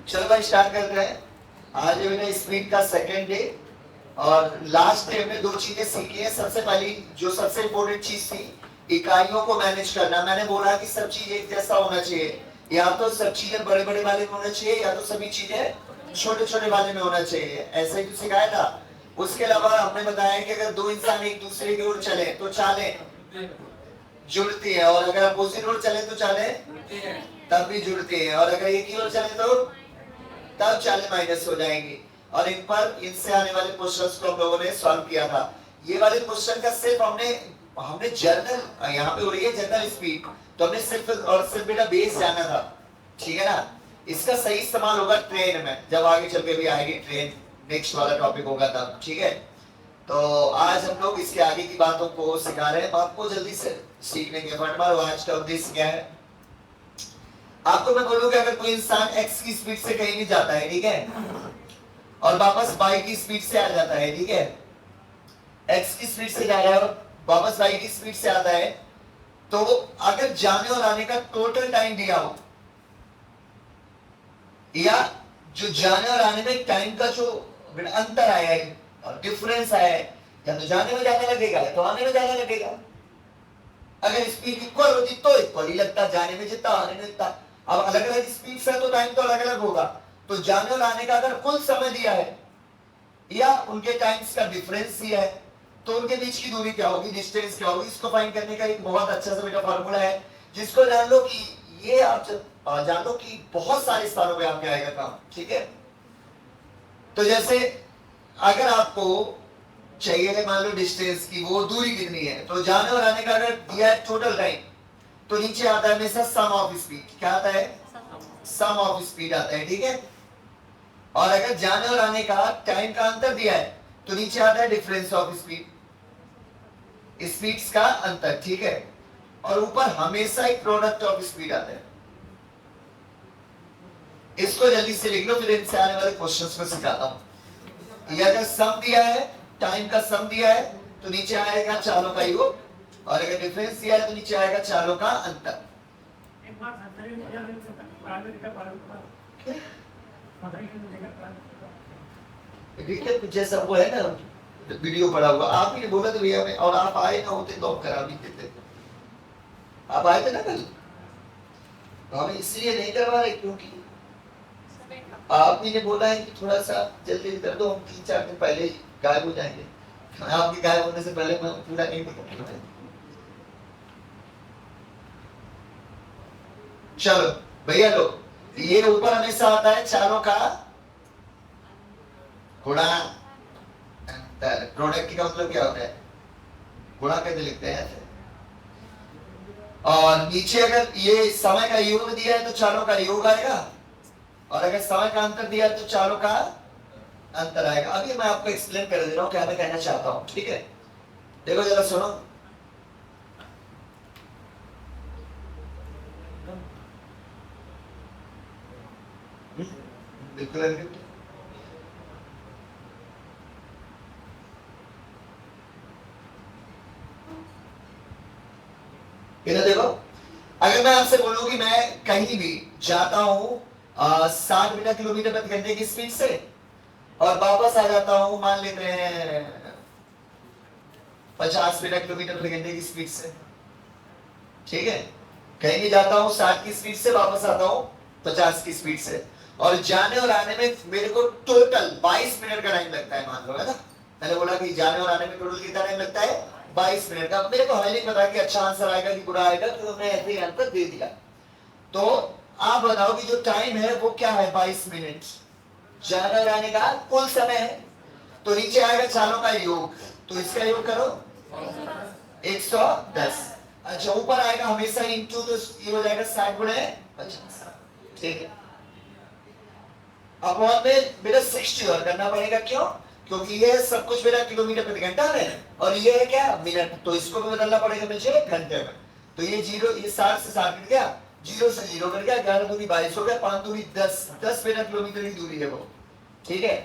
चलो भाई स्टार्ट करते हैं। आज है मेरा स्पीड का सेकंड डे और लास्ट डे में दो चीजें सीखी है। सबसे पहली जो सबसे इम्पोर्टेंट चीज थी, इकाइयों को मैनेज करना। मैंने बोला कि सब चीज एक जैसा होना चाहिए, या तो सब चीजें बड़े बड़े वाले में होना चाहिए या तो सभी चीजें छोटे छोटे वाले में होना चाहिए। ऐसे ही तो सिखाया था। उसके अलावा हमने बताया कि अगर दो इंसान एक दूसरे की ओर चले तो चालें जुड़ती है, और अगर अपोजिट ओर चले तो चालें तब भी जुड़ती है, और अगर एक ही ओर चले तो तब चालें माइनस हो जाएंगी। और इन पर इनसे आने वाले क्वेश्चंस को हम लोगों ने सॉल्व किया था। ये वाले क्वेश्चन का सिर्फ हमने हमने जर्नल, यहाँ पे हो रही है जनरल स्पीड, तो हमने सिर्फ और सिर्फ बेटा बेस जाना था, ठीक है ना। इसका सही इस्तेमाल होगा ट्रेन में, जब आगे चल के भी आएगी ट्रेन, नेक्स्ट वाला टॉपिक होगा तब, ठीक है। तो आज हम लोग इसके आगे की बातों को सिखा रहे हैं आपको, जल्दी से सीखने के फट मारो। आज का उद्देश्य क्या है, आपको मैं बोलूंगा अगर कोई इंसान x की स्पीड से कहीं भी जाता है, ठीक है, और वापस y की स्पीड से आ जाता है, ठीक है, x की स्पीड से जा रहा है और वापस y की स्पीड से आता है, तो अगर जाने और आने का टोटल टाइम दिया हो, या जो जाने और आने में टाइम का जो अंतर आया है और डिफरेंस आया है, या तो जाने में ज्यादा लगेगा तो आने में ज्यादा लगेगा। अगर स्पीड इक्वल होती तो इक्वल ही लगता, जाने में जितना आने में जितना। अब अलग अलग स्पीड से तो टाइम तो अलग अलग होगा, तो जाने और आने का अगर कुल समय दिया है या उनके टाइम्स का डिफरेंस दिया है, तो उनके बीच की दूरी क्या होगी, डिस्टेंस क्या होगी। इसको फाइंड करने का एक बहुत अच्छा सा बेटा फॉर्मूला है, जिसको जान लो कि ये आप जान लो कि बहुत सारे स्थानों पे आपके आएगा काम, ठीक है। तो जैसे अगर आपको चाहिए मान लो डिस्टेंस की वो दूरी कितनी है, तो जाने और आने का अगर दिया है टोटल टाइम, तो नीचे आता है हमेशा सम ऑफ स्पीड। क्या आता है, सम ऑफ स्पीड आता है, ठीक है। और अगर जाने और आने का टाइम का अंतर दिया है, तो नीचे आता है डिफरेंस ऑफ स्पीड, स्पीड्स का अंतर, ठीक है। और ऊपर हमेशा एक प्रोडक्ट ऑफ स्पीड आता है। इसको जल्दी से लिख लो, फिर इनसे आने वाले क्वेश्चंस को सिखाता हूं। ये अगर सम दिया है, टाइम का सम दिया है, तो नीचे आएगा चालों का योग, और अगर डिफरेंस दिया है तो नीचे आएगा चालों का अंतर। जैसा वो है ना वीडियो पड़ा हुआ, आप ही ने बोला तो भैया, और आप आए ना होते तो करा भी देते। आप आए थे ना कल, हम इसलिए नहीं करवा रहे क्योंकि आप ही ने बोला है कि थोड़ा सा जल्दी कर दो, हम 3-4 दिन पहले ही गायब हो जाएंगे। आपके गायब होने से पहले मैं पूरा नहीं करूंगा। चलो भैया लो, ये ऊपर हमेशा आता है चारों का गुणा अंतर। प्रोडक्ट का मतलब क्या होता है, गुणा कैसे लिखते हैं ऐसे। और नीचे अगर ये समय का योग दिया है तो चारों का योग आएगा, और अगर समय का अंतर दिया है तो चारों का अंतर आएगा। अभी मैं आपको एक्सप्लेन कर दे रहा हूं क्या मैं कहना चाहता हूं, ठीक है। देखो जरा सुनो, बिल्कुल इधर देखो। अगर मैं आपसे बोलूं कि मैं कहीं भी जाता हूं 60 मीटर किलोमीटर प्रति घंटे की स्पीड से, और वापस आ जाता हूं मान लेते हैं 50 मीटर किलोमीटर प्रति घंटे की स्पीड से, ठीक है। कहीं भी जाता हूं 60 की स्पीड से, वापस आता हूं 50 की स्पीड से, और जाने और आने में मेरे को टोटल 22 मिनट का टाइम लगता है, मान लो, है ना। मैंने बोला कि जाने और आने में टोटल कितना टाइम लगता है, 22 मिनट का। मेरे को है नहीं पता कि अच्छा आंसर आएगा कि बुरा आएगा, तो मैं ऐसे ही आंसर दे दिया। तो आप बताओ कि जो टाइम है वो क्या है, 22 मिनट जाने और आने का कुल समय है। तो नीचे आएगा चालों का योग, तो इसका योग करो 110। अच्छा ऊपर आएगा हमेशा इंटू, तो ये हो जाएगा 60 गुणे 50, ठीक है। अब में बेटा 60 और करना पड़ेगा, क्यों, क्योंकि ये सब कुछ मेरा किलोमीटर प्रति घंटा है, और ये है क्या मिनट, तो इसको भी बदलना पड़ेगा मुझे घंटे में। तो ये 0, ये 60 से 60 कट गया, 0 से 0 कट गया, 11 दूनी 22 हो गया, 5 दूनी 10, 10 मेरा किलोमीटर की दूरी है वो, ठीक है।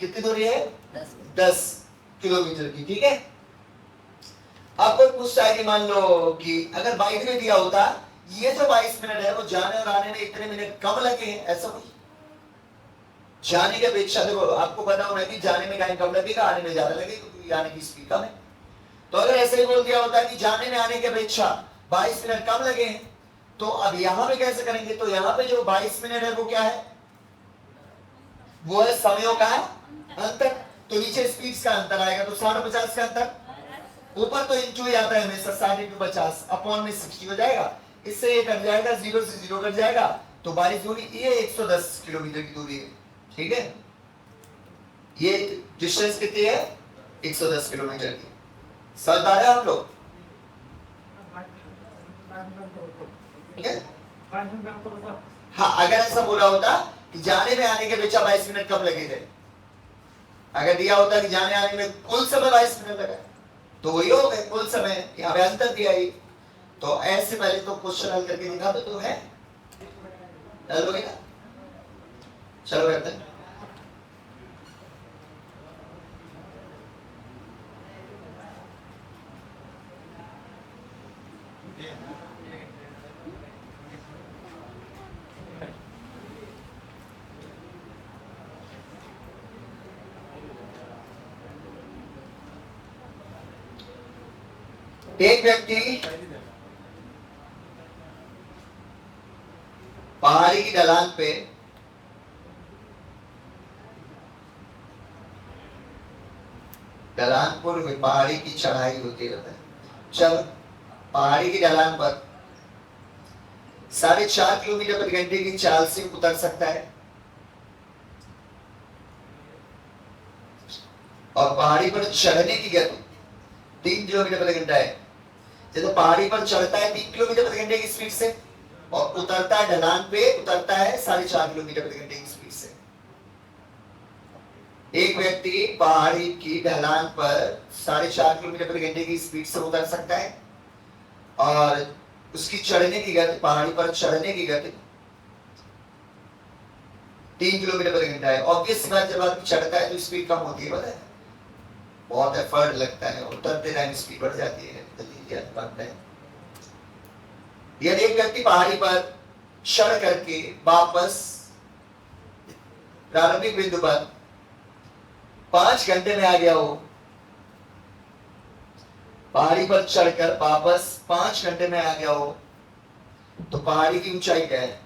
कितनी दूरी है, 10 किलोमीटर की, ठीक है। आपको पूछता है कि मान लो कि अगर बाइक में दिया होता ये जो 22 मिनट है वो जाने और आने में इतने मिनट कम लगे हैं, ऐसा कुछ जाने की अपेक्षा, देखो आपको पता होना कि जाने में टाइम कम लगेगा, आने में ज्यादा लगेगा क्योंकि आने की स्पीड कम है। तो अगर ऐसे ही बोल दिया होता कि जाने में आने की अपेक्षा 22 मिनट कम लगे हैं, तो अब यहां पे कैसे करेंगे? तो यहां पे जो 22 मिनट है वो क्या है? वो है समयों का अंतर। तो नीचे स्पीड्स का अंतर आएगा, तो 60 50 का अंतर। ऊपर तो इंटू ही आता है हमेशा, 60 इंटू 50 अपॉन में 60 हो जाएगा। इससे ये कट जाएगा, 0 से 0 कट जाएगा, तो 22 दूनी ये 110 किलोमीटर की दूरी है। ठीक है, ये डिस्टेंस कितनी है? 110 किलोमीटर की। समझ पा रहे हैं हम लोग? ठीक है। हाँ, अगर ऐसा बोला होता कि जाने में आने के अपेक्षा 22 मिनट कम लगे थे, अगर दिया होता कि जाने आने में कुल समय 22 मिनट लगा, तो वही हो गए कुल समय, यहाँ पे अंतर दिया ही। तो ऐसे पहले तो क्वेश्चन हल करके दिखा दो, तो है हल हो गया। चलो करते हैं। एक व्यक्ति पहाड़ी की ढलान पे ढलानपुर में पहाड़ी की चढ़ाई होती रहता है, जब पहाड़ी की ढलान पर 4.5 किलोमीटर प्रति घंटे की चाल से उतर सकता है, और पहाड़ी पर चढ़ने की गति 3 किलोमीटर प्रति घंटा है। जैसे तो पहाड़ी पर चढ़ता है 3 किलोमीटर प्रति घंटे की स्पीड से, और उतरता है ढलान पे, उतरता है 4.5 किलोमीटर प्रति घंटे की स्पीड से। एक व्यक्ति पहाड़ी की ढलान पर 4.5 किलोमीटर प्रति घंटे की स्पीड से उतर सकता है, और उसकी चढ़ने की गति, पहाड़ी पर चढ़ने की गति 3 किलोमीटर प्रति घंटा है। ऑब्वियस बात, जब आदमी चढ़ता है तो स्पीड कम होती है, पता है, बहुत एफर्ट लगता है, उतरते टाइम स्पीड बढ़ जाती है। यदि एक व्यक्ति पहाड़ी पर चढ़ करके वापस प्रारंभिक बिंदु पर 5 घंटे में आ गया हो, पहाड़ी पर चढ़कर वापस 5 घंटे में आ गया हो, तो पहाड़ी की ऊंचाई क्या है?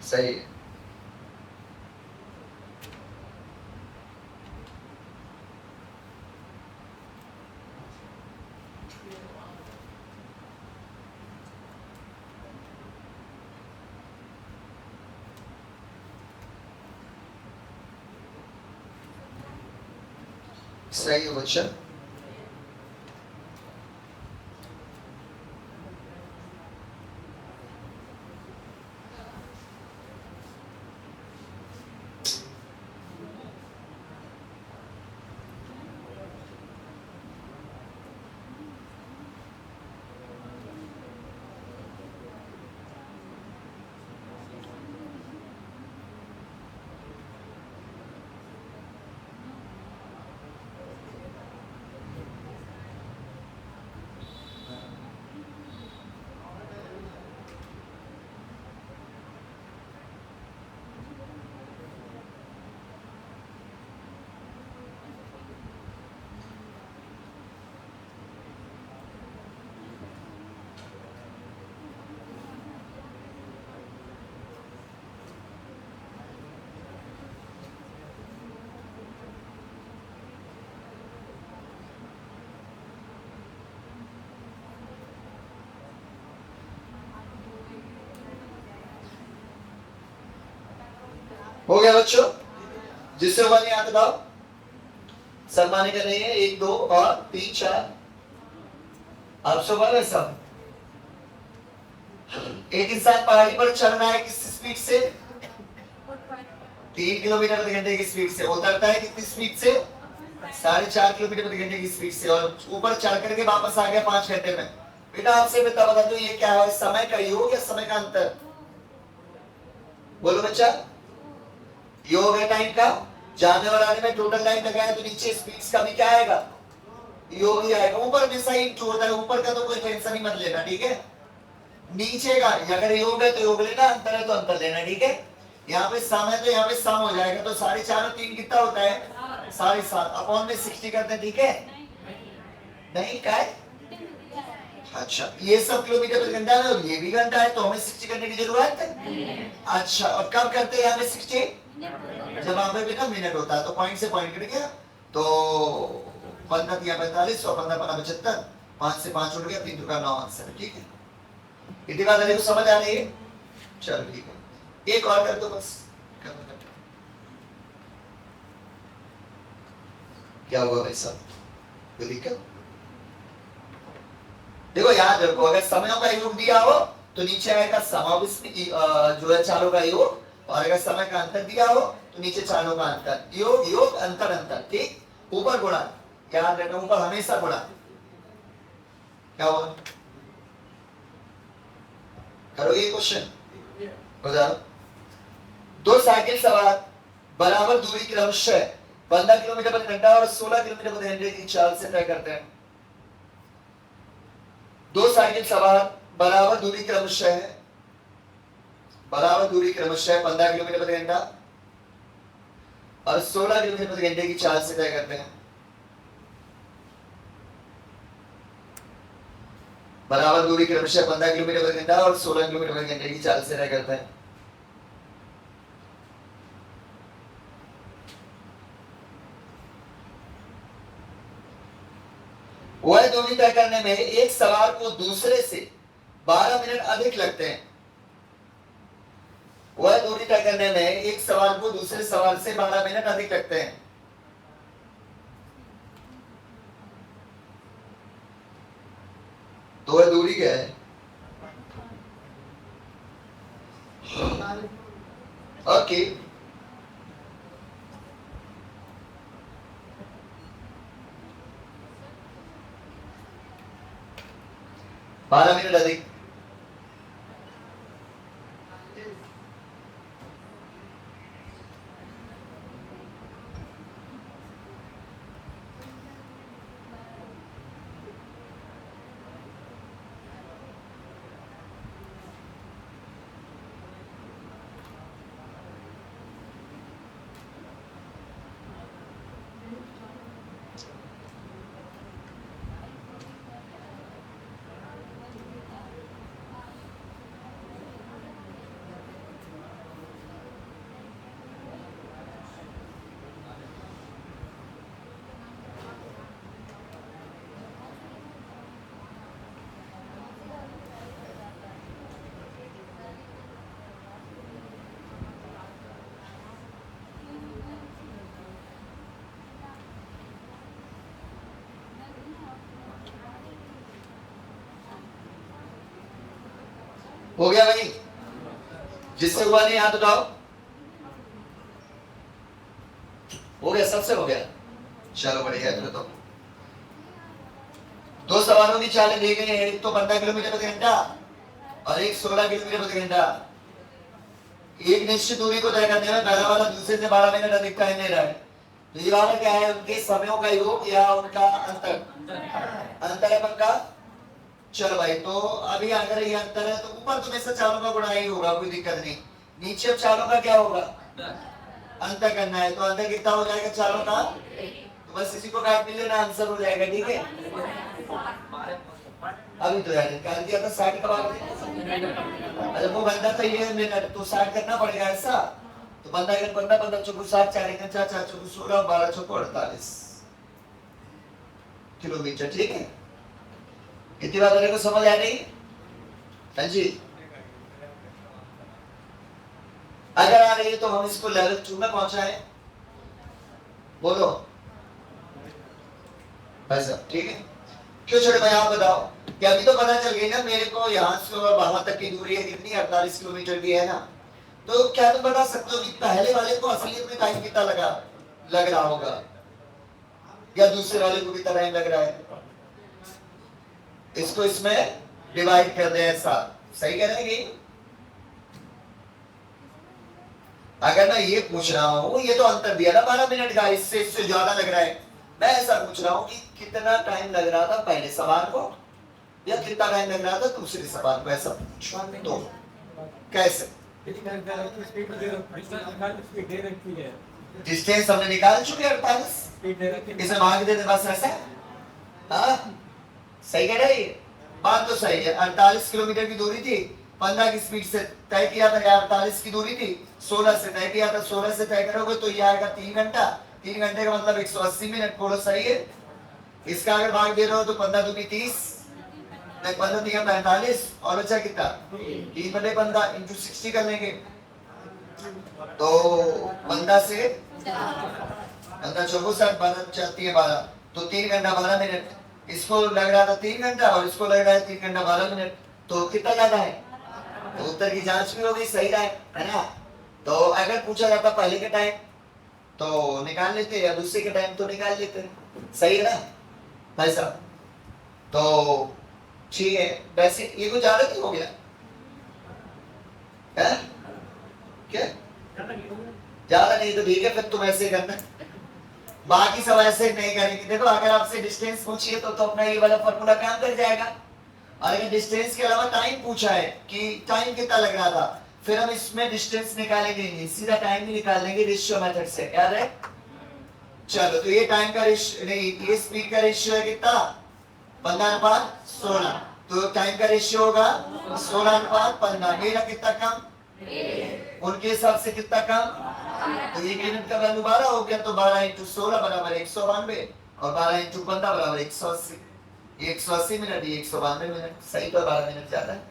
सही है। सही है बच्चा। हो गया बच्चों? जिससे होगा नहीं आता बताओ। सरमाने कर रही है 1 2 और 3 4। आप सब वाले सब। एक इंसान पहाड़ी पर चढ़ रहा है किस स्पीड से? 3 किलोमीटर प्रति घंटे की स्पीड से। उतरता है कितनी स्पीड से? 4.5 किलोमीटर प्रति घंटे की स्पीड से, और ऊपर चढ़ करके वापस आ गया 5 घंटे में। बेटा आपसे बता दो ये क्या है, समय का योग या समय का अंतर? बोलो बच्चा। योग है टाइम का, जाने और आने में टोटल टाइम लगाया तो नीचे स्पीड्स का भी क्या आएगा? योग ही आएगा। ऊपर हमेशा इंटू होता है, ऊपर का तो कोई टेंशन ही मत लेना, ठीक है। नीचे का अगर योग है तो योग लेना, अंतर है तो अंतर लेना, ठीक है। यहाँ पे सम है तो यहाँ पे सम हो जाएगा, तो 4.5 और 3 कितना होता है 7.5 अपॉन में 60 करते हैं, ठीक है। नहीं क्या है, अच्छा ये सब किलोमीटर पर घंटा है और ये भी घंटा है, तो हमें 60 करने की जरूरत है। अच्छा और कब करते हैं यहाँ पे 60, जब वहां पे ना मिनट होता है, तो पॉइंट से पॉइंट कट गया, तो 15 या 45 और 15 15 75, 5 से 5 उठ गया, 3 का 9 आंसर है, ठीक है। इतनी बात को समझ आ रही है, चलो ठीक है। एक और कर दो बस, क्या हुआ भाई साहब, कोई दिक्कत? देखो याद रखो, अगर समयों का योग दिया हो तो नीचे आएगा समाविष्ट जो है चालों का योग, और अगर समय का अंतर दिया हो तो नीचे चालों का अंतर, योग योग अंतर अंतर, ठीक। ऊपर गुणा, याद रखना ऊपर हमेशा गुणा। क्या हुआ, करोगे क्वेश्चन, बताओ। दो साइकिल सवार बराबर दूरी क्रमशः 15 किलोमीटर प्रति घंटा और 16 किलोमीटर प्रति घंटे की चाल से तय करते हैं। दो साइकिल सवार बराबर दूरी क्रमशः 15 किलोमीटर प्रति घंटा और 16 किलोमीटर प्रति घंटे की चाल से तय करते हैं। बराबर दूरी क्रमशः 15 किलोमीटर प्रति घंटा और 16 किलोमीटर प्रति घंटे की चाल से तय करते हैं। वह दूरी तय करने में एक सवार को दूसरे से 12 मिनट अधिक लगते हैं। वह दूरी तय करने में एक सवार को दूसरे सवार से 12 मिनट अधिक लगते हैं। तो वह दूरी क्या है, ओके। बारह मिनट अधिक, हो गया भाई, जिससे हुआ नहीं हाथ उठाओ। हो गया, सबसे हो गया, चलो बढ़िया। तो दो सवालों की चालें दी गई हैं, एक तो 15 किलोमीटर प्रति घंटा और एक 16 किलोमीटर प्रति घंटा। एक निश्चित दूरी को तय करने में पहला वाला दूसरे से 12 मिनट अधिक टाइम ले रहा है, तो ये वाला क्या है, उनके समयों का योग या उनका अंतर, अंतर है पक्का। चलो भाई, तो अभी अगर ये अंतर है तो ऊपर तो वैसे चालों का गुणा ही होगा, कोई दिक्कत नहीं। नीचे अब चालों का क्या होगा, अंतर करना है, तो अंतर कितना हो जाएगा चालों का, तो बस इसी को काट लेना, आंसर हो जाएगा, ठीक है। अभी तो यार निकाल दिया था 60 का बात, अरे वो घंटा था ये मिनट, तो 60 करना पड़ेगा ऐसा, तो 15 15 15 चौको 60, 4 4 4 चौको 16, 12 चौको 48 किलोमीटर, ठीक है। कितनी बात मेरे को समझ आ रही, हाँ जी। अगर आ रही है तो हम इसको लेवल 2 में पहुंचाएं, बोलो ऐसा, ठीक है। क्यों छोटे भाई आप बताओ, कि अभी तो पता चल गई ना मेरे को यहाँ से और वहां तक की दूरी है कितनी, 48 किलोमीटर की है ना, तो क्या तुम बता सकते हो कि पहले वाले को असलियत में टाइम कितना लग रहा होगा, या दूसरे वाले को कितना टाइम लग रहा है। इसको इसमें डिवाइड कर दे, ऐसा सही कह रहे हैं। अगर मैं ये पूछ रहा हूं, ये तो अंतर दिया ना 12 मिनट का, इससे ज्यादा लग रहा है, मैं ऐसा पूछ रहा हूँ कि कितना टाइम लग रहा था पहले सवाल को या कितना टाइम लग रहा था दूसरे सवाल को, ऐसा पूछा तो कैसे? डिस्टेंस हमने निकाल चुके 48, इसे भाग देते बस ऐसा। हाँ सही कह रहे हैं, बात तो सही है। 48 किलोमीटर की दूरी थी, 15 की स्पीड से तय किया था, 48 की दूरी थी, 16 से तय किया था, 16 से तय करोगे तो ये आएगा 3 घंटा, 3 घंटे का मतलब 180 मिनट, बोलो सही है। इसका अगर भाग दे रहे हो तो 15 दूनी 30, 15 दिया 45 और बचा कितना 3/15 इंटू 60 कर लेंगे तो 15 से 15 चौको 60, 12 चाहती है 12, तो 3 घंटा 12 मिनट। इसको लग रहा था 3 घंटा और इसको लग रहा है 3 घंटा 12 मिनट, तो कितना ज्यादा है? तो उत्तर की जांच भी होगी, सही रहा है ना? तो अगर पूछा जाता पहले के टाइम तो निकाल लेते या दूसरे के टाइम तो निकाल लेते, सही है ना भाई साहब? तो ठीक है, वैसे ये कुछ ज्यादा क्यों हो गया है? क्या ज्यादा नहीं तो ठीक है, फिर तुम ऐसे करना, बाकी सब ऐसे नहीं करेंगे। देखो अगर आपसे डिस्टेंस पूछिए तो अपना ये वाला फॉर्मूला काम कर जाएगा, और अगर डिस्टेंस के अलावा टाइम पूछा है कि टाइम कितना लग रहा था, फिर हम इसमें डिस्टेंस निकालेंगे नहीं, सीधा टाइम ही निकाल लेंगे रेशियो मेथड से, याद है? चलो तो ये टाइम का रेशियो नहीं, ये स्पीड का रेशियो है कितना 15/16, तो टाइम का रेशियो होगा 16/15, मेरा कितना कम, उनके हिसाब से कितना कम, तो 1 मिनट का वैल्यू 12 हो गया, तो 12 इंटू 16 बराबर 192 और 12 इंटू 15 बराबर 180, 180 मिनट, ये 192 मिनट, सही तो 12 मिनट ज्यादा है,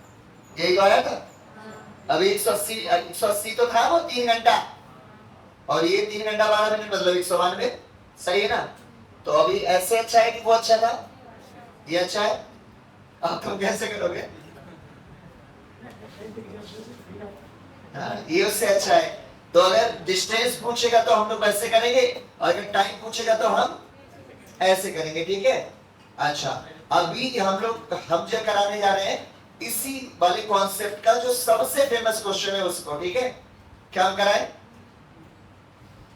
यही तो आया था। अभी 180 तो था वो 3 घंटा, और ये 3 घंटा 12 मिनट मतलब 192, सही है ना? तो अभी ऐसे अच्छा है कि वो अच्छा था, ये अच्छा है, अब तुम कैसे करोगे? ये उससे अच्छा है। तो अगर डिस्टेंस पूछेगा तो हम लोग ऐसे करेंगे, और अगर टाइम पूछेगा तो हम ऐसे करेंगे, ठीक है? अच्छा, अभी हम जो कराने जा रहे हैं इसी वाले कॉन्सेप्ट का जो सबसे फेमस क्वेश्चन है उसको, ठीक है? क्या हम कराएं?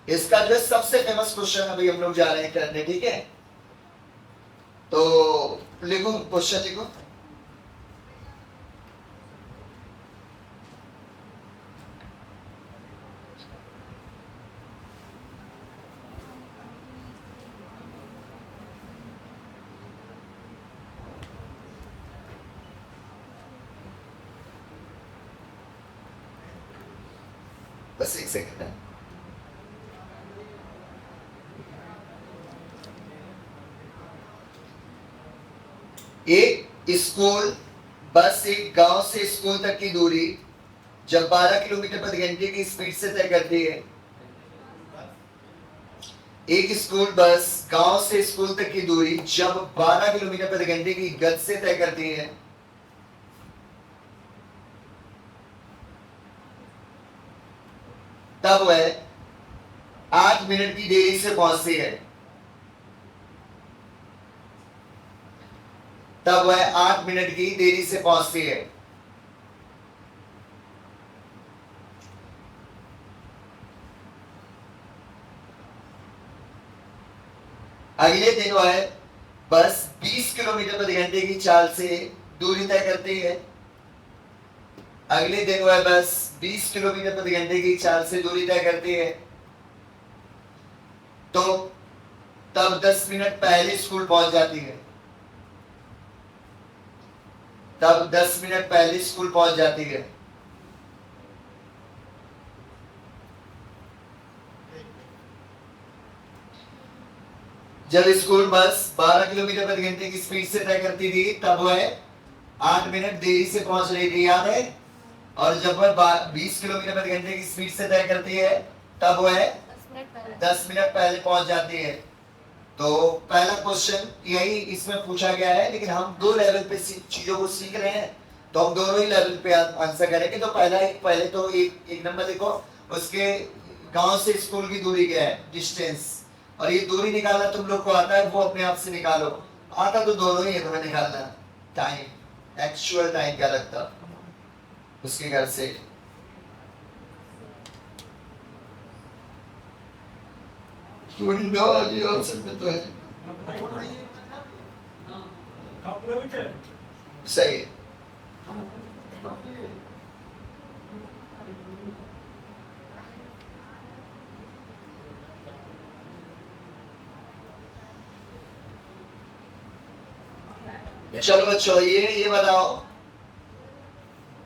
इसका जो सबसे फेमस क्वेश्चन अभी हम लोग जा रहे हैं करने, ठीक है? तो लिखो क्वेश्चन, लिखो। बस 1 सेकंड है। एक स्कूल बस एक गांव से स्कूल तक की दूरी जब 12 किलोमीटर प्रति घंटे की स्पीड से तय करती है, एक स्कूल बस गांव से स्कूल तक की दूरी जब 12 किलोमीटर प्रति घंटे की गति से तय करती है, तब वह 8 मिनट की देरी से पहुंचती है, तब वह 8 मिनट की देरी से पहुंचती है। अगले दिन वह बस 20 किलोमीटर प्रति घंटे की चाल से दूरी तय करती है, अगले दिन वह बस 20 किलोमीटर प्रति घंटे की चाल से दूरी तय करती है, तो तब 10 मिनट पहले स्कूल पहुंच जाती है, तब 10 मिनट पहले स्कूल पहुंच जाती है। जब स्कूल बस 12 किलोमीटर प्रति घंटे की स्पीड से तय करती थी तब वह 8 मिनट देरी से पहुंच रही थी, याद है? और जब वह 20 किलोमीटर प्रति घंटे की स्पीड से तय करती है तब वह 10 मिनट पहले पहुंच जाती है। तो पहला क्वेश्चन यही इसमें पूछा गया है, लेकिन हम 2 लेवल पे चीजों को सीख रहे हैं, तो हम दोनों ही लेवल पे आंसर करेंगे। तो पहले तो एक नंबर देखो, उसके गांव से स्कूल की दूरी क्या है, डिस्टेंस, और ये दूरी निकालना तुम लोग को आता है, वो अपने आप से निकालो, आता तो दोनों ही है तुम्हें निकालना। टाइम, एक्चुअल टाइम क्या लगता उसके घर से, दूरी ऑप्शन में तो है। सही है। चलो बच्चों ये बताओ,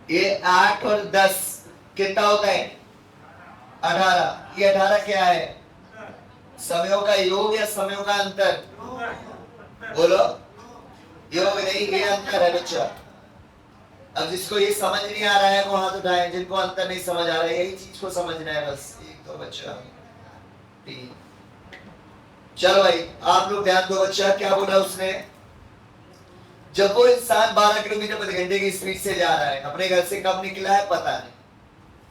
ये 8 और 10 कितना होता है? 18। ये 18 क्या है? समयों का योग या समयों का अंतर? बोलो। योग नहीं, ये अंतर है बच्चा। अब जिसको ये समझ नहीं आ रहा है वो हाथ उठाए, जिनको अंतर नहीं समझ आ रहा है, यही चीज को समझना है बस। एक तो बच्चा 3। चलो भाई आप लोग ध्यान दो, बच्चा क्या बोला उसने? जब वो इंसान 12 किलोमीटर प्रति घंटे की स्पीड से जा रहा है, अपने घर से कब निकला है पता नहीं,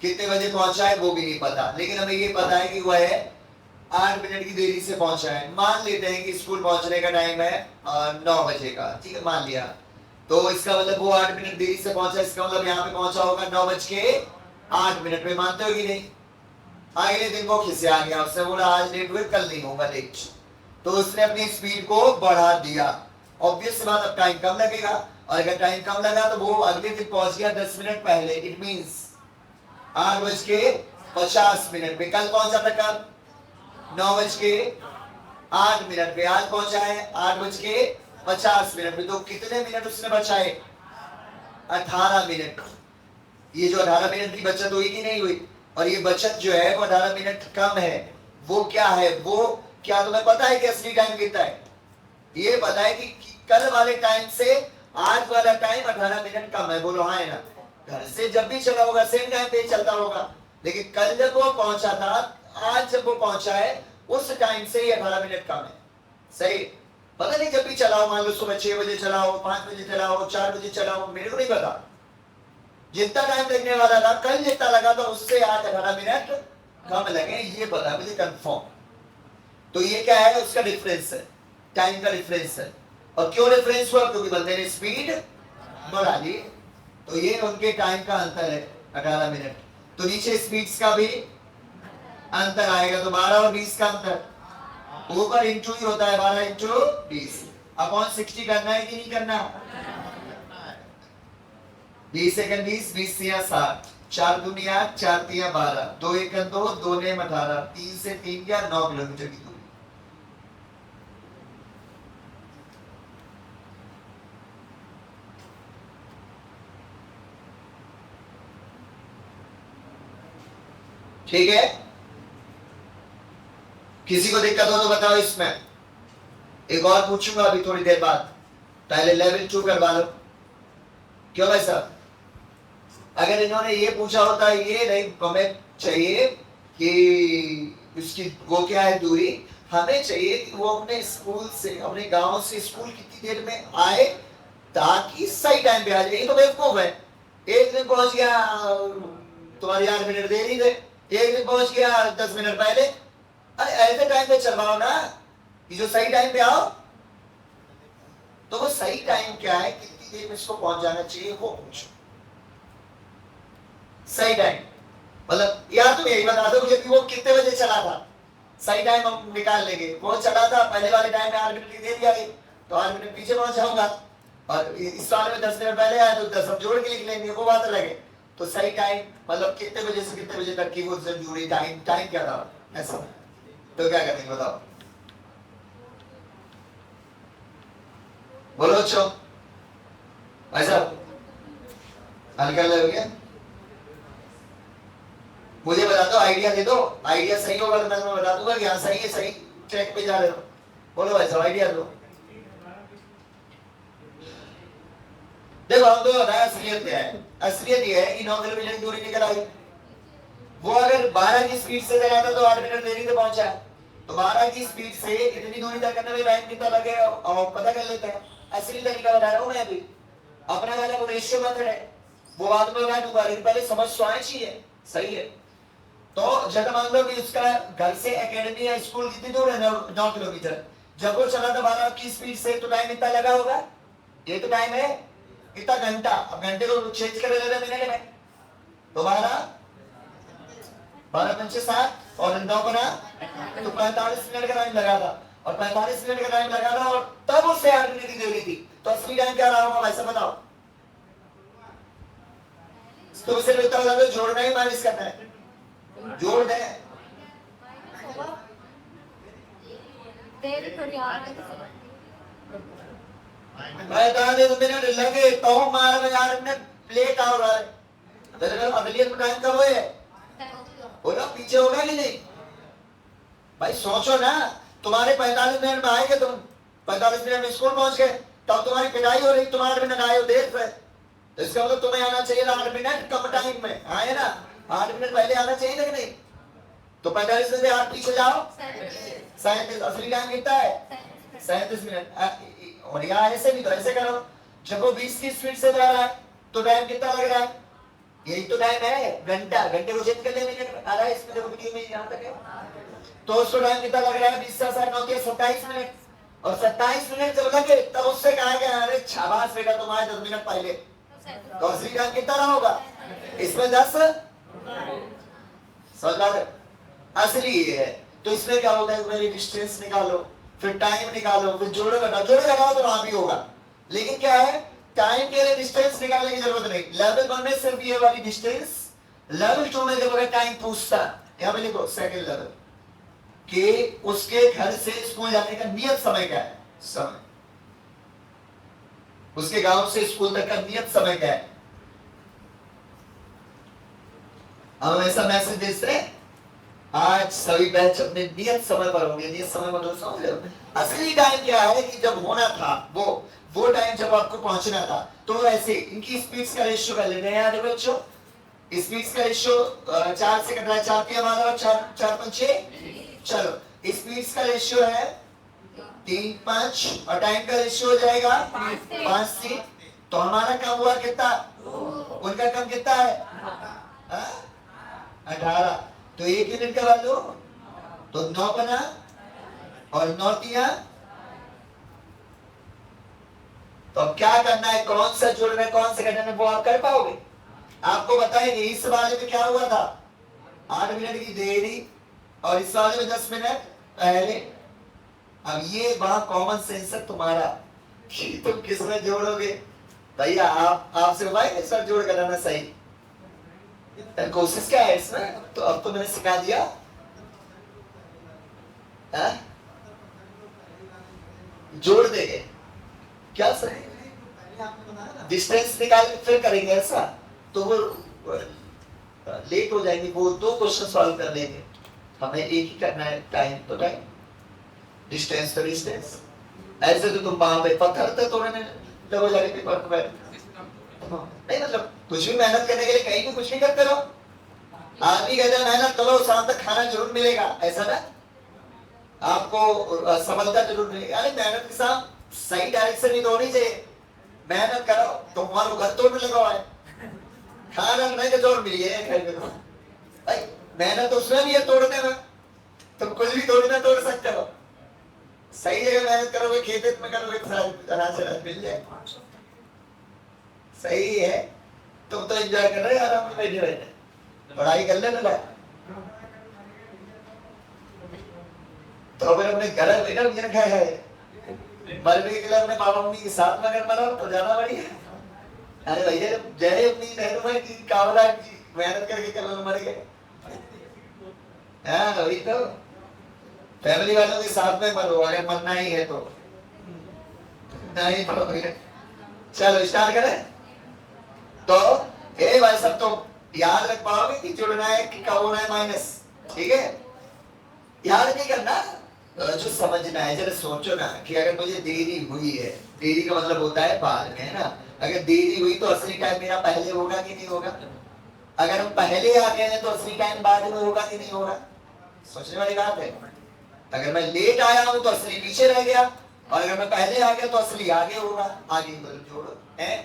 कितने बजे पहुंचा है वो भी नहीं पता, लेकिन हमें ये पता है कि वह है 8 मिनट की देरी से पहुंचा है। मान लेते हैं कि स्कूल पहुंचने का टाइम है 9 बजे का, ठीक है, मान लिया। तो इसका मतलब वो 8 मिनट देरी से पहुंचा, इसका मतलब यहाँ पे पहुंचा होगा 9:08 में। मानते हो कि नहीं? अगले दिन वो खिसे आ गया, उसने बोला आज लेट हुए, कल नहीं होगा लेट। तो उसने अपनी स्पीड को बढ़ा दिया। ऑब्वियस सी बात, अब टाइम कम लगेगा, और अगर टाइम कम लगा तो वो अगले दिन पहुंच गया 10 मिनट पहले। इट मींस 8:50 पे। कल पहुंचा था कब? 9:08 पे। आज पहुंचा है 8:50 पे। तो कितने मिनट उसने बचाए? 18 मिनट। ये जो 18 मिनट की बचत हुई कि नहीं हुई? और ये बचत जो है वो 18 मिनट कम है, वो क्या है? वो क्या तुम्हें पता है कि असली टाइम कितना है? ये पता है कि कल वाले टाइम से आज वाला टाइम 18 मिनट कम है। बोलो हाँ है ना? घर से जब भी चला होगा सेम टाइम पे चलता होगा, लेकिन कल जब वो पहुंचा था, आज जब वो पहुंचा है, उस टाइम से 18 मिनट कम है। सही? पता नहीं जब भी चलाओ, मान लो सुबह 6 बजे चलाओ, 5 बजे चलाओ, 4 बजे चलाओ, मेरे को नहीं पता। जितना टाइम लगने वाला था कल जितना लगा था उससे आज 18 मिनट कम लगे, ये पता मुझे कंफर्म। तो ये क्या है? उसका डिफरेंस है, टाइम का डिफरेंस है। और क्यों डिफरेंस हुआ? क्योंकि बंदे ने स्पीड बढ़ा ली। तो ये उनके टाइम का अंतर है 18 मिनट। तो नीचे स्पीड्स का भी अंतर आएगा, तो 12 और 20 का अंतर ऊपर इंटू ही होता है, 12 इंटू 20 अपॉन 60 करना है कि नहीं करना? 20 सेकंड 20, 20 से 60, 4 दूनी 8, 4 तिया 12, 2 1 2, 2 ने 18, 3 से 3 गया 9 किलोमीटर की दूरी। ठीक है? किसी को दिक्कत हो तो बताओ इसमें। एक और पूछूंगा अभी थोड़ी देर बाद, पहले लेवल 2 करवा लो। क्यों भाई साहब? अगर इन्होंने ये पूछा होता, ये नहीं हमें चाहिए कि उसकी वो क्या है दूरी, हमें चाहिए कि वो अपने स्कूल से, अपने गांव से स्कूल कितनी देर में आए ताकि सही टाइम पे आ जाए। ये तो बेवकूफ है, एक दिन पहुंच गया तुम्हारी 8 मिनट देरी थे, एक दिन पहुंच गया 10 मिनट पहले। अरे ऐसे टाइम पे चलवाओ ना कि जो सही टाइम पे आओ। तो वो सही टाइम क्या है, कितनी देर में इसको पहुंच जाना चाहिए, वो पूछो। सही टाइम मतलब यार तुम यही बता दो कि वो कितने बजे चला था, सही टाइम हम निकाल लेंगे। वो चला था पहले वाले टाइम में 8 मिनट की देरी आ गई, तो 8 मिनट पीछे पहुंच जाऊंगा। और इस साल में 10 मिनट पहले आया तो 10 हम जोड़ के लिख लेंगे, वो बात अलग है। तो सही टाइम मतलब कितने बजे से कितने बजे तक की वो जुड़ी टाइम, टाइम क्या था ऐसा। तो क्या करेंगे बताओ? बोलो बच्चों, ऐसा हल्का लग गया? मुझे बता दो, आइडिया दे दो। आइडिया सही होगा तो मैं तुम्हें बता दूंगा कि हाँ सही है, सही ट्रैक पे जा रहे हो। बोलो ऐसा आइडिया दो। देखो हम तो बताया असलियत क्या है। असलियत ये है कि 9 किलोमीटर की दूरी निकल आई। वो अगर 12 की स्पीड से चला था तो 8 मिनट देरी से पहुंचा। तो 12 की स्पीड से इतनी दूरी तक करने में टाइम कितना लगेगा और पता कर लेते हैं। असली तरीका बता रहा हूं मैं अभी, अपना वाला वो रेशियो मेथड है, वो बाद में बता दूंगा, लेकिन पहले समझ तो आनी चाहिए। सही है? तो जब मान लो कि उसका घर से एकेडमी या स्कूल कितनी दूर है? 9 किलोमीटर। जब वो चला था 12 की स्पीड से तो टाइम इतना लगा होगा, ये तो टाइम है इतना घंटा। अब घंटे को चेंज कर लेते मिनट में, तो 12 12 पंचे 7 और 9 बना तो 45 मिनट का टाइम लगा था। और 45 मिनट का टाइम लगा था और तब उससे ऑर्डिनरी दे रही थी, तो असली टाइम क्या रहा होगा भाई साहब बताओ? तो उसे लगता होगा तो जोड़ना ही माइनस करना है, जोड़ दे। मिनट लगे तो मार यार ने प्लेट आ रहा है, अगली टाइम कब है बोला पीछे होगा कि नहीं? भाई सोचो ना, तुम्हारे 45 मिनट में आएंगे, तुम 45 मिनट में स्कूल पहुंच गए, तब तुम्हारी पिटाई हो रही, तुम 8 मिनट आए हो देर से, तो इसका मतलब तुम्हें आना चाहिए 8 मिनट कम टाइम में, आए ना? 8 मिनट पहले आना चाहिए था कि नहीं? तो 45 में से 8 पीछे जाओ, 37। असली टाइम कितना है? 37 मिनट। और यहाँ ऐसे भी तो ऐसे करो, जब वो 20 की स्पीड से जा रहा है तो टाइम कितना लग रहा है? यही तो टाइम है, घंटा। घंटे को चेंज कर ले मिनट आ रहा है इसमें, देखो वीडियो में यहाँ तक है, तो उसको टाइम कितना लग रहा है? 20 से 27 मिनट। और 27 मिनट जब लगे तब उससे कहा गया अरे शाबाश बेटा तुम आए 10 मिनट पहले, तो असली टाइम कितना रहा होगा? इसमें 10 समझ, असली ये है। तो इसमें क्या होता है, मेरी डिस्टेंस निकालो, फिर टाइम निकालो, फिर जोड़ो घटाओ, जोड़ो घटाओ तो वहां भी होगा, लेकिन क्या है, टाइम के लिए डिस्टेंस निकालने की जरूरत नहीं। लेवल 1 में सिर्फ ये वाली डिस्टेंस, लेवल 2 में जब अगर टाइम पूछता, यहां पे लिखो सेकंड लेवल, कि उसके घर से स्कूल जाने का नियत समय क्या है, समय, उसके गांव से स्कूल तक का नियत समय क्या है। हम ऐसा मैसेज भेजते हैं, आज सभी बैच अपने नियत समय पर होंगे। नियत समय मतलब समझ लो, असली टाइम क्या है कि जब होना था वो टाइम जब आपको पहुंचना था, तो ऐसे इनकी स्पीड्स का रेशियो कर लेते हैं यार बच्चों। स्पीड्स का रेशियो 4 से कट रहा है, 4 3 हमारा 4 5 6, चलो स्पीड्स का रेशियो है 3 5 और टाइम का रेशियो हो जाएगा 5 से, तो हमारा कम हुआ कितना, उनका कम कितना है 18, तो 1 यूनिट का वैल्यू तो 9 बना और 9 दिया। तो अब क्या करना है, कौन सा जोड़ना है कौन सा घटाना है, वो आप कर पाओगे? आपको बताएंगे। इस वाले में क्या हुआ था, 8 मिनट की देरी, और इस वाले में 10 मिनट पहले। अब ये बड़ा कॉमन सेंस है तुम्हारा कि तुम किसमें जोड़ोगे। भैया आपसे भाई सर जोड़ घटाना सही, कोशिश क्या है इसमें, तो अब तो मैंने सिखा दिया है? जोड़ देंगे क्या सही, डिस्टेंस निकाल के फिर करेंगे ऐसा, तो वो लेट हो जाएंगे, वो 2 क्वेश्चन सॉल्व कर लेंगे, हमें एक ही करना है, टाइम तो टाइम, डिस्टेंस तो डिस्टेंस। ऐसे तो तुम वहां पे पत्थर तो तोड़ने लगो जाके पेपर पे, नहीं मतलब कुछ भी मेहनत करने के लिए कहीं भी कुछ भी करते रहो। आदमी कहते हैं मेहनत करो शाम तक खाना जरूर मिलेगा, ऐसा ना, आपको सफलता जरूर मिलेगी। अरे मेहनत के साथ सही डायरेक्शन ही तो होनी चाहिए। मेहनत करो तो तुम्हारा घर तोड़ने लगा है, खाना नहीं तो जोर मिली है भाई, मेहनत तो उसमें भी है तोड़ने में, तुम कुछ भी तोड़ना तोड़ सकते हो, सही जगह मेहनत करोगे, खेत में करोगे तो अनाज मिल जाए, सही है। तुम तो एंजॉय कर रहे हो आराम से बैठे बैठे, पढ़ाई कर लेना, तो फिर अपने घर बेटा मुझे क्या है, मरने के लिए अपने पापा मम्मी के साथ में अगर मरो तो ज्यादा बढ़िया। अरे भैया जय अपनी नेहरू में की कावला की मेहनत करके कल मर गए, हाँ वही तो, फैमिली वालों के साथ में मरो अगर मरना ही है तो, नहीं तो चलो स्टार्ट करें। तो ए भाई सब तो याद रख पाओगे कि जुड़ना है कि कब होना है माइनस, ठीक है, याद नहीं करना, जो समझना है। जरा सोचो ना कि अगर मुझे देरी हुई है, देरी का मतलब होता है बाद में, है ना, अगर देरी हुई तो असली टाइम मेरा पहले होगा कि नहीं होगा, अगर हम पहले आ गए हैं तो असली टाइम बाद में होगा कि नहीं होगा, सोचने वाली बात है। अगर मैं लेट आया हूं तो असली पीछे रह गया, और अगर मैं पहले आ गया तो असली आगे होगा, आगे जोड़ो है,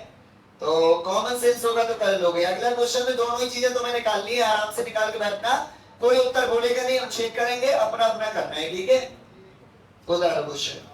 तो कॉमन सेंस होगा तो कर लोगे। अगला क्वेश्चन में दोनों ही चीजें तुम्हें निकालनी है, आराम से निकाल के बैठना, कोई उत्तर बोलेगा नहीं, हम चेक करेंगे, अपना अपना करना है, ठीक है। क्वेश्चन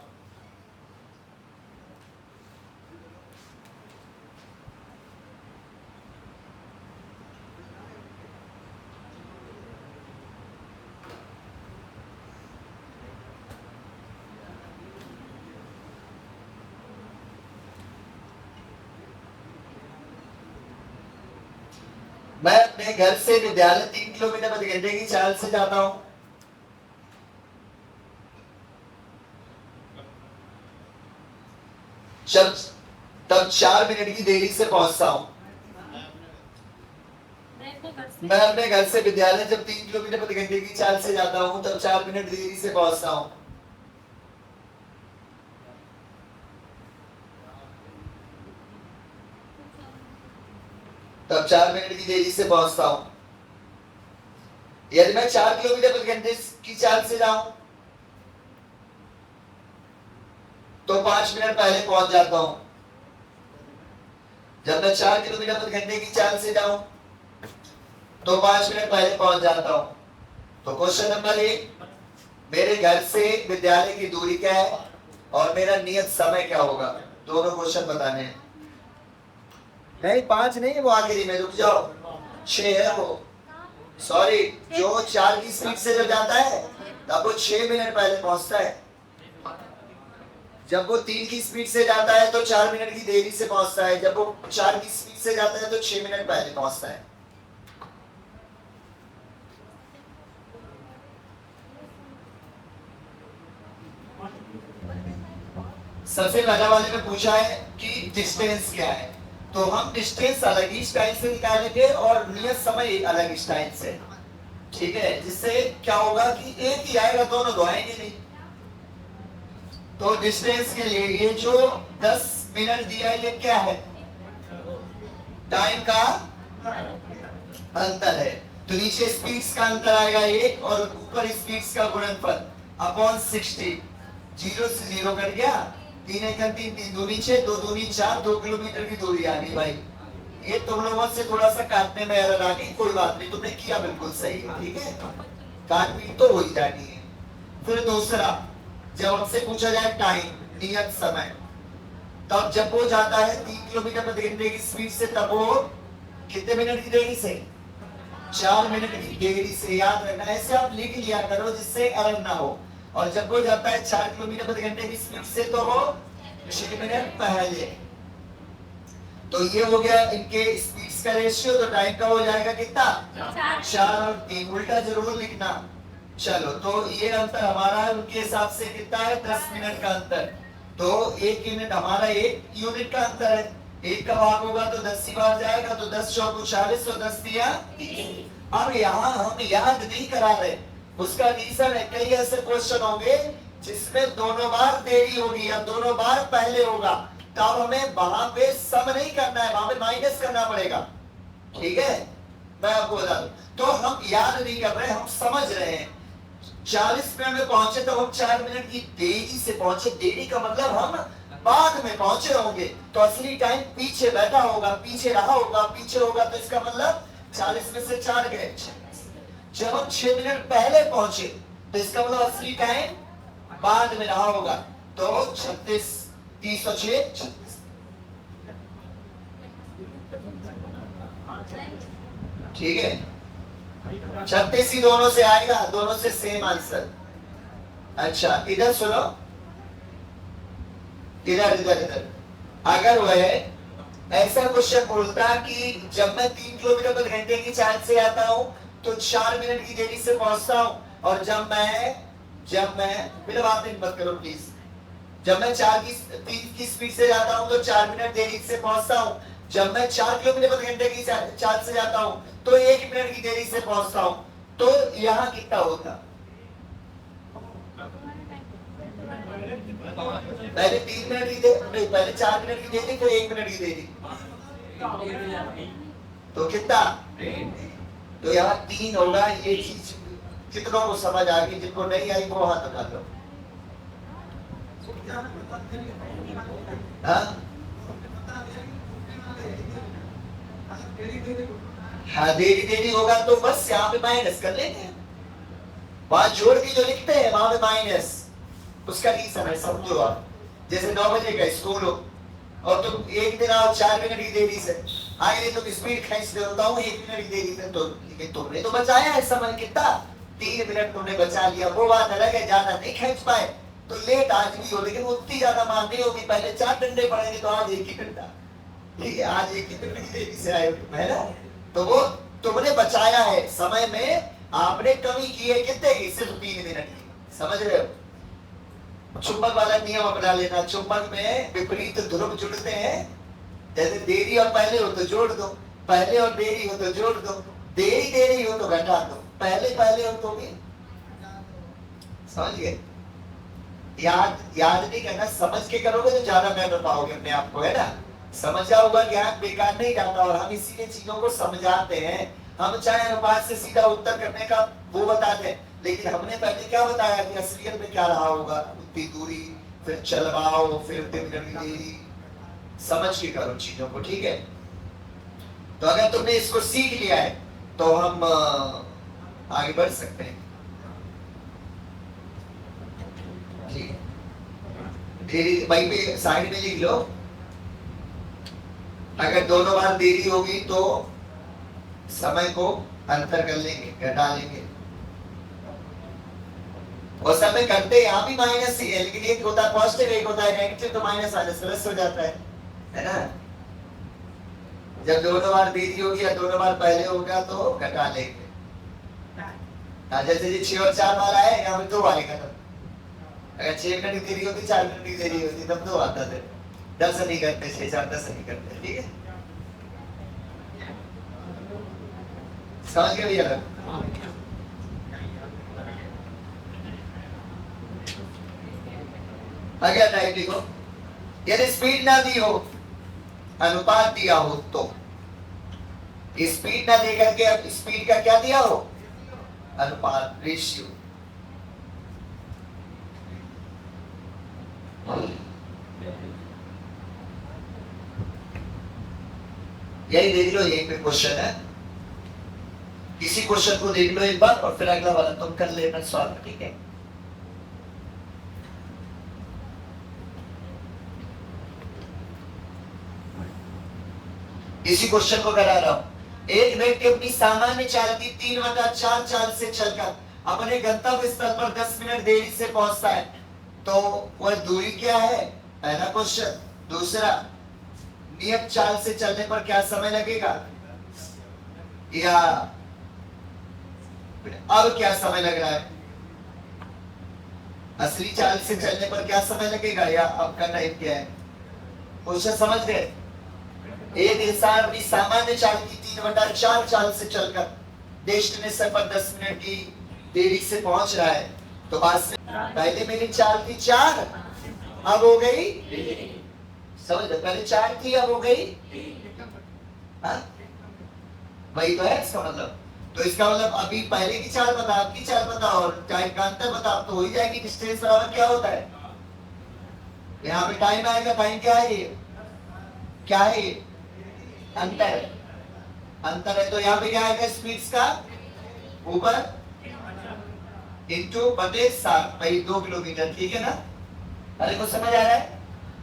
मैं अपने घर से विद्यालय 3 किलोमीटर प्रति घंटे की चाल से जाता हूं। तब 4 मिनट की देरी से पहुंचता हूं। मैं अपने घर से विद्यालय जब 3 किलोमीटर प्रति घंटे की चाल से जाता हूं तब 4 मिनट देरी से पहुंचता हूं। तब 4 मिनट की देरी से पहुंचता हूं। यदि मैं 4 किलोमीटर प्रति घंटे की चाल से जाऊं तो 5 मिनट पहले पहुंच जाता हूं। जब मैं 4 किलोमीटर प्रति घंटे की चाल से जाऊं तो 5 मिनट पहले पहुंच जाता हूं। तो क्वेश्चन नंबर 1, मेरे घर से विद्यालय की दूरी क्या है और मेरा नियत समय क्या होगा। दोनों क्वेश्चन बताने हैं। नहीं 5 नहीं, वो आखिरी में रुक जाओ, 6 है वो। सॉरी, जो 4 की स्पीड से जब जाता है तब वो 6 मिनट पहले पहुंचता है। जब वो 3 की स्पीड से जाता है तो 4 मिनट की देरी से पहुंचता है। जब वो 4 की स्पीड से जाता है तो 6 मिनट पहले पहुंचता है। सबसे पहला वाले में पूछा है कि डिस्टेंस क्या है, तो हम डिस्टेंस अलग ही स्टाइल से निकालेंगे और नियत समय अलग स्टाइल से। ठीक है, जिससे क्या होगा कि एक ही आएगा, दोनों दो आएंगे नहीं। तो डिस्टेंस के लिए ये जो 10 मिनट दिया है ये क्या है, टाइम का अंतर है। तो नीचे स्पीड्स का अंतर आएगा 1 और ऊपर स्पीड्स का गुणनफल अपॉन 60। 0 से 0 कट गया, 3 1 3 3 दूनी 6 2 दूनी 4, 2 किलोमीटर की दूरी आ गई भाई। ये तुम लोगों से थोड़ा सा काटने में एरर आ गई, कोई बात नहीं, तुमने किया बिल्कुल सही। ठीक है, काटपीट तो हो ही जानी है। फिर दूसरा, जब हमसे पूछा जाए टाइम, नियत समय, तब जब वो जाता है 3 किलोमीटर प्रति घंटे की स्पीड से, तब वो कितने मिनट की देरी से, 4 मिनट की देरी से। याद रखना, ऐसे आप लिख लिया करो जिससे एरर ना हो। और जब वो जाता है 4 किलोमीटर प्रति घंटे की स्पीड से तो वो 6 मिनट पहले। तो ये हो गया इनके स्पीड्स का रेशियो। तो टाइम का हो जाएगा कितना, 4 और 3। उल्टा जरूर लिखना। चलो, तो ये अंतर हमारा उनके हिसाब से कितना है, 10 मिनट का अंतर। तो 1 यूनिट हमारा 1 यूनिट का अंतर है। 1 का भाग होगा तो 10 ही बार जाएगा, तो 10 चौको 40 और 10 दिया 30। अब यहाँ हम याद नहीं करा रहे, उसका रीजन है कई ऐसे क्वेश्चन होंगे जिसमें दोनों बार देरी होगी या दोनों बार पहले होगा, तब हमें वहां पे सम नहीं करना है, वहां पे माइनस करना पड़ेगा। ठीक है, मैं आपको बता दूं। तो हम याद नहीं कर रहे, हम समझ रहे हैं। 40 मिनट में पहुंचे तो हम 4 मिनट की देरी से पहुंचे। देरी का मतलब हम बाद में पहुंचे होंगे, तो असली टाइम पीछे बैठा होगा, पीछे रहा होगा, पीछे होगा, तो इसका मतलब 40 में से 4 गए। जब हम 6 मिनट पहले पहुंचे तो इसका मतलब असली टाइम बाद में रहा होगा। तो 36 30 और 6 36। ठीक है, 36 ही दोनों से आएगा, दोनों से सेम आंसर। अच्छा, इधर सुनो, इधर इधर इधर। अगर वह ऐसा क्वेश्चन बोलता कि जब मैं 3 किलोमीटर प्रति घंटे की चाल से आता हूं तो 4 मिनट की देरी से पहुंचता हूं, और जब मैं मेरा बात नहीं मत करो प्लीज, जब मैं 3 की स्पीड से जाता हूं तो 4 मिनट देरी से पहुंचता हूं, जब मैं 4 किलोमीटर प्रति घंटे की चाल से जाता हूं तो 1 मिनट की देरी से पहुंचता हूं, तो यहाँ कितना होता। पहले 3 मिनट की देरी, पहले 4 मिनट की देरी, फिर 1 मिनट की देरी, तो कितना, तो यहाँ 3 होगा। ये चीज कितनों को समझ आ गई, जिनको नहीं आई वो हाथ उठा लो। हाँ, देरी देरी होगा तो बस यहाँ पे माइनस कर लेंगे, वहां जोड़ के जो लिखते हैं वहां पे माइनस, उसका रीजन है, समझो आप। जैसे 9 बजे का स्कूल हो और तुम एक दिन आओ 4 मिनट की देरी से आगे, तो स्पीड खींच दे होता हूँ 1 मिनट की देरी से, तो लेकिन तुमने तो बचाया है समय, कितना 3 मिनट तुमने बचा लिया। वो बात अलग है, ज्यादा नहीं खींच पाए तो लेट आज भी हो, लेकिन उतनी ज्यादा मान नहीं होगी। पहले 4 डंडे पड़ेंगे तो आज 1 ही डंडा, ठीक है, आज 1 ही डंडे की देरी से आए है ना, तो वो तुमने बचाया है समय में, आपने कमी की है कितने की, सिर्फ 3 मिनट की। समझ रहे हो? चुंबक वाला नियम अपना लेना, चुंबक में विपरीत ध्रुव जुड़ते हैं, जैसे देरी और पहले हो तो जोड़ दो, पहले और देरी हो तो जोड़ दो, देरी देरी हो तो घटा दो, पहले पहले हो तो भी। समझ गए? याद नहीं करना, समझ के करोगे तो ज्यादा बेहतर पाओगे अपने आप को, है ना? समझा हुआ ज्ञान बेकार नहीं जाता, और हम इसीलिए चीजों को समझाते हैं। हम चाहे अनुपात से सीधा उत्तर करने का वो बताते हैं, लेकिन हमने पहले क्या बताया कि असलियत में क्या रहा होगा, उतनी दूरी, फिर चलवाओ, फिर देरी। समझ के करो चीजों को, ठीक है? तो अगर तुमने इसको सीख लिया है तो हम आगे बढ़ सकते हैं। ठीक है, देरी वहीं पे साइड में लिख लो। अगर दोनों बार देरी होगी तो समय को अंतर कर लेंगे, घटा लेंगे। और समय करते यहाँ भी माइनस ही है, लेकिन एक होता है पॉजिटिव, एक होता है नेगेटिव, तो माइनस माइनस प्लस हो जाता है ना? जब दोनों बार देरी होगी या दोनों बार पहले होगा तो घटा लेंगे। जैसे 6 और 4 बार आए, यहाँ पे 2 आएगा। तब अगर 6 मिनट की देरी होती, 4 मिनट की देरी होती, तब 2 आता था। 10 नहीं करते, 6 4 10 नहीं करते, ठीक है? समझ गए भैया? अगर टाइप लिखो, यदि स्पीड ना दी हो, अनुपात दिया हो, तो स्पीड ना दे करके अब स्पीड का क्या दिया हो, अनुपात, रेशियो। यही देख लो, यही पे क्वेश्चन है। इसी क्वेश्चन को देख लो एक बार, और फिर अगला वाला तुम कर लेना सॉल्व, ठीक है? इसी क्वेश्चन को करा रहा हूं। एक व्यक्ति अपनी सामान्य चालती 3/4 चाल से चलकर अपने गंतव्य स्थल पर 10 मिनट देरी से पहुंचता है, तो वह दूरी क्या है? पहला क्वेश्चन। दूसरा, नियत चाल से चलने पर क्या समय लगेगा, या अब क्या समय लग रहा है? असली चाल से चलने पर क्या समय लगेगा, या अब का टाइम क्या है? क्वेश्चन समझ गए? एक इंसान अपनी सामान्य चाल की 3/4 चाल से चलकर डेस्टिनेशन पर 10 मिनट की देरी से पहुंच रहा है, तो पहले मेरी चाल थी 4, अब हो गई, समझ लो, पहले 4 थी, अब हो गई, हाँ? वही तो है इसका मतलब। तो इसका मतलब अभी पहले की चाल बता, आपकी चाल बता, और टाइम का अंतर बता, तो हो ही जाएगी। डिस्टेंस बराबर क्या होता है? यहाँ पे टाइम आएगा, टाइम क्या है ये, क्या है ये? अंतर। अंतर है, तो यहाँ पे क्या आएगा? स्पीड्स का ऊपर इंटू बटे 7 भाई 2 किलोमीटर, ठीक है ना? अरे कुछ समझ आ रहा है?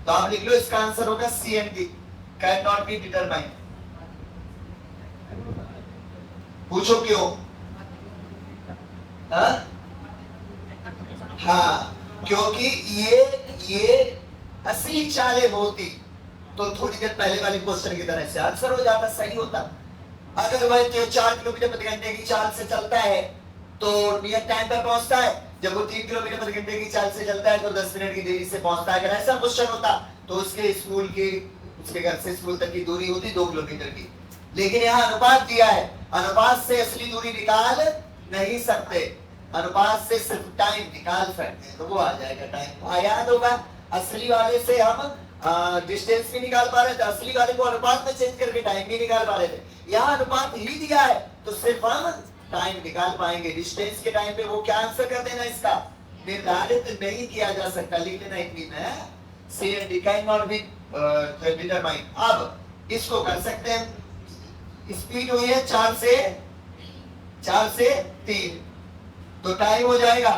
तो आप लिख लो, इसका आंसर होगा C and D, can not be determined. पूछो क्यों? हाँ, क्योंकि ये असली चालें होती तो थोड़ी देर पहले वाले क्वेश्चन की तरह से आंसर हो जाता, सही होता। अगर वह 4 किलोमीटर प्रति घंटे की चाल से चलता है तो नियत टाइम पर पहुंचता है, जब वो 3 किलोमीटर प्रति घंटे की चाल से चलता है तो 10 मिनट की देरी से पहुंचता है। अगर ऐसा क्वेश्चन होता तो उसके घर से स्कूल तक की दूरी होती 2 किलोमीटर की, लेकिन यहाँ अनुपात दिया है, अनुपात से असली दूरी निकाल नहीं सकते, अनुपात से सिर्फ टाइम निकाल सकते हैं, तो वो आ जाएगा टाइम। याद होगा, असली वाले से हम डिस्टेंस भी निकाल पा रहे थे, असली वाले को अनुपात में चेंज करके टाइम भी निकाल पा रहे थे। यहाँ अनुपात ही दिया है तो सिर्फ हम टाइम निकाल पाएंगे। डिस्टेंस के टाइम पे वो क्या आंसर कर देना, इसका निर्धारित नहीं किया जा सकता, लिख लेना इतनी में, C and D can not be determined. अब इसको कर सकते हैं, स्पीड हुई है 4 से 3, तो टाइम हो जाएगा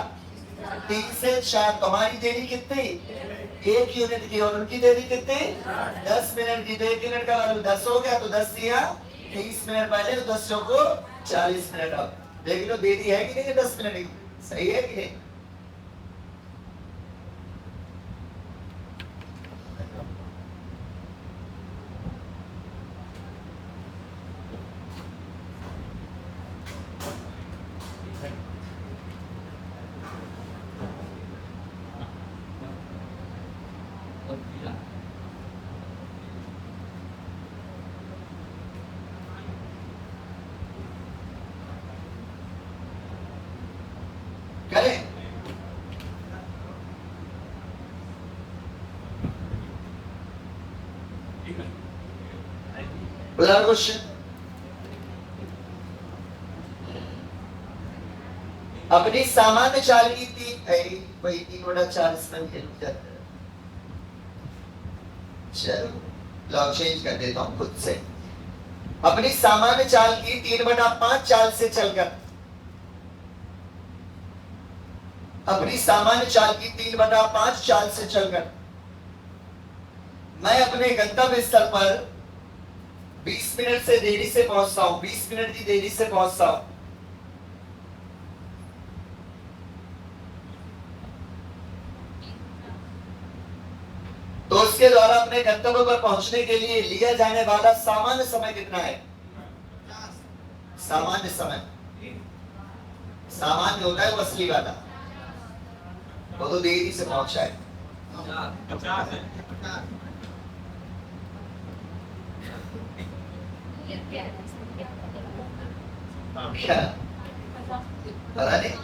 3 से 4। तुम्हारी देरी कितनी, 1 यूनिट की, और उनकी देरी कितनी, 10 मिनट की। तो 1 यूनिट का वैल्यू 10 हो गया, तो 10 दिया 30 मिनट पहले, तो 10 को 40 मिनट। अब देख लो देरी है कि नहीं, 10 मिनट की, सही है कि नहीं? करें क्वेश्चन। अपनी सामान्य चाल की वही 3/4 इसमें चलो लॉग चेंज कर देता हूं खुद से। अपनी सामान्य चाल की 3/5 चाल से चलकर, अपनी सामान्य चाल की 3/5 चाल से चलकर मैं अपने गंतव्य स्थल पर 20 मिनट से देरी से पहुंचता हूं, 20 मिनट की देरी से पहुंचता हूं। तो उसके द्वारा अपने गंतव्य पर पहुंचने के लिए लिया जाने वाला सामान्य समय कितना है? सामान्य समय, सामान्य होता है वो असली वाला, वो तो देरी से पहुंचा है। क्या पता नहीं।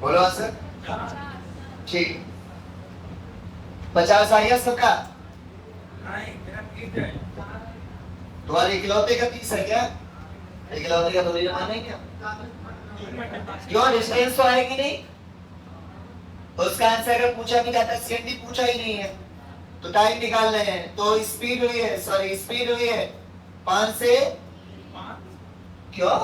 बोलो सर। ठीक, 50 आया सबका? तुम्हारे इकलौते का 30 है क्या? इकलौते का तो ये माने क्या? क्यों डिस्टेंस तो आएगी नहीं? उसका आंसर अगर पूछा भी जाता, सेकंड भी पूछा ही नहीं है तो टाइम निकाल रहे हैं। तो स्पीड हुई है, सॉरी स्पीड हुई है 5 से, क्यों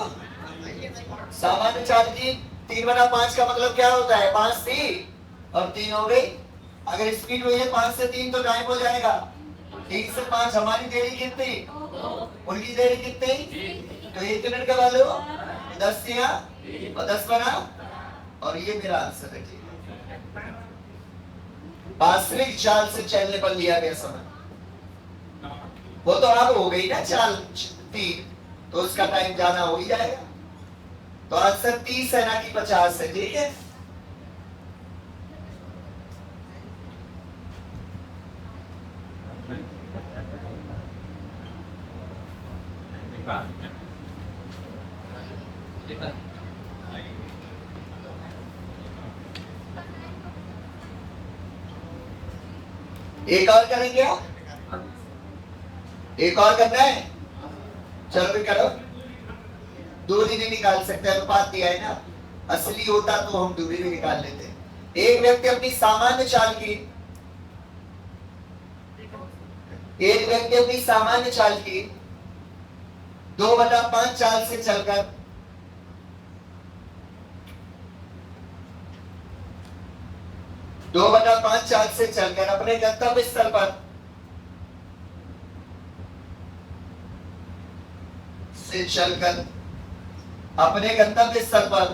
सामान्य चाल की 3/5 का मतलब क्या होता है? 5 थी और 3 हो गई। अगर स्पीड हुई है 5 से 3 तो टाइम हो जाएगा 3 से 5। हमारी देरी कितनी, उनकी देरी कितनी? तो 1 मिनट का वालो 10 किया और 10 बना, और ये मेरा आंसर है। वास्तविक चाल से चलने पर लिया गया समय, वो तो अब हो गई ना चाल 3, तो उसका टाइम जाना हो ही जाएगा। तो आंसर 30 है ना कि 50 है, ठीक है। एक और करेंगे, एक और करना है, चलो भी करो। दूरी नहीं निकाल सकते, अनुपात दिया है ना, असली होता तो हम दूरी भी निकाल लेते। एक व्यक्ति अपनी सामान्य चाल की, एक व्यक्ति अपनी सामान्य चाल की 2/5 चाल से चलकर 2/5 चाल से चलकर अपने गंतव्य स्थल पर से चलकर अपने गंतव्य स्थल पर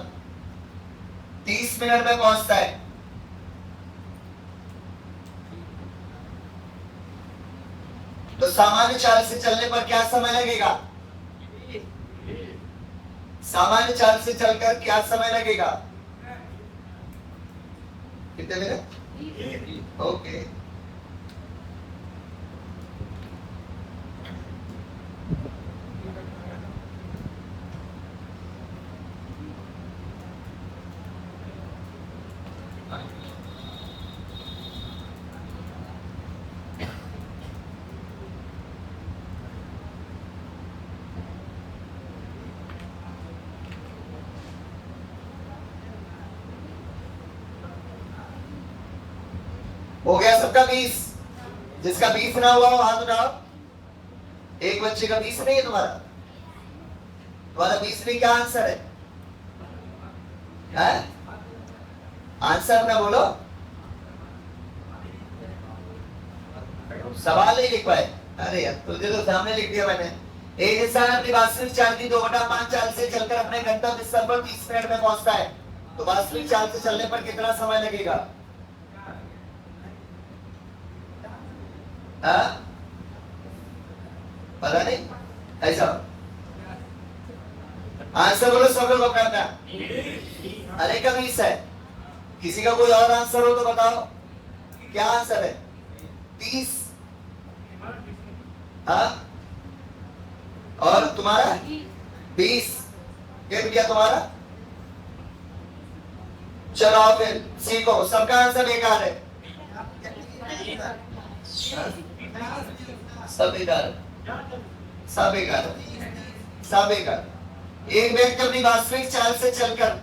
30 मिनट में पहुंचता है। तो सामान्य चाल से चलने पर क्या समय लगेगा? सामान्य चाल से चलकर क्या समय लगेगा? कितने मिनट? ओके। हो गया सबका 20? जिसका 20 ना हुआ हो हाथ उठाओ। एक बच्चे का 20 नहीं है तुम्हारा? तुम्हारा 20 में क्या आंसर है? आंसर ना बोलो, सवाल नहीं लिख पाए। अरे यार तुझे तो सामने लिख दिया मैंने। एक इंसान अपनी वास्तविक चाल की 2/5 चाल से चलकर अपने गंतव्य स्थल पर 30 मिनट में पहुंचता है। तो वास्तविक चाल से चलने पर कितना समय लगेगा? पता नहीं ऐसा आंसर बोलो, सब लोग करना। अरे का 20 है, किसी का कोई और आंसर हो तो बताओ क्या आंसर है? 30। हाँ, और तुम्हारा 20। ये क्या तुम्हारा? चलो फिर सीखो, सबका आंसर बेकार है। सब बेकार, सब बेकार, सब बेकार। एक व्यक्ति अपनी वास्तविक चाल से चलकर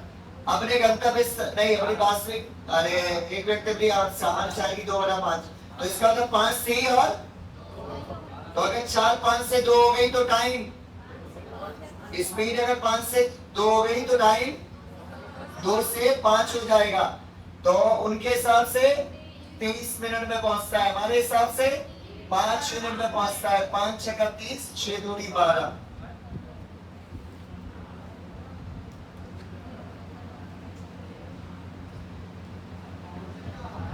अपने गंतव्य नहीं, अपनी वास्तविक, अरे एक व्यक्ति अपनी सामान्य चाल की 2/5, तो इसका मतलब 5 सही, और तो अगर 4 5 से 2 हो गई तो टाइम, स्पीड अगर 5 से 2 हो गई तो टाइम 2 से 5 हो जाएगा। तो उनके हिसाब से 30 मिनट में पहुंचता है, हमारे हिसाब से 5 मिनट में पहुंचता है। 5 6 30, 6 दूनी 12।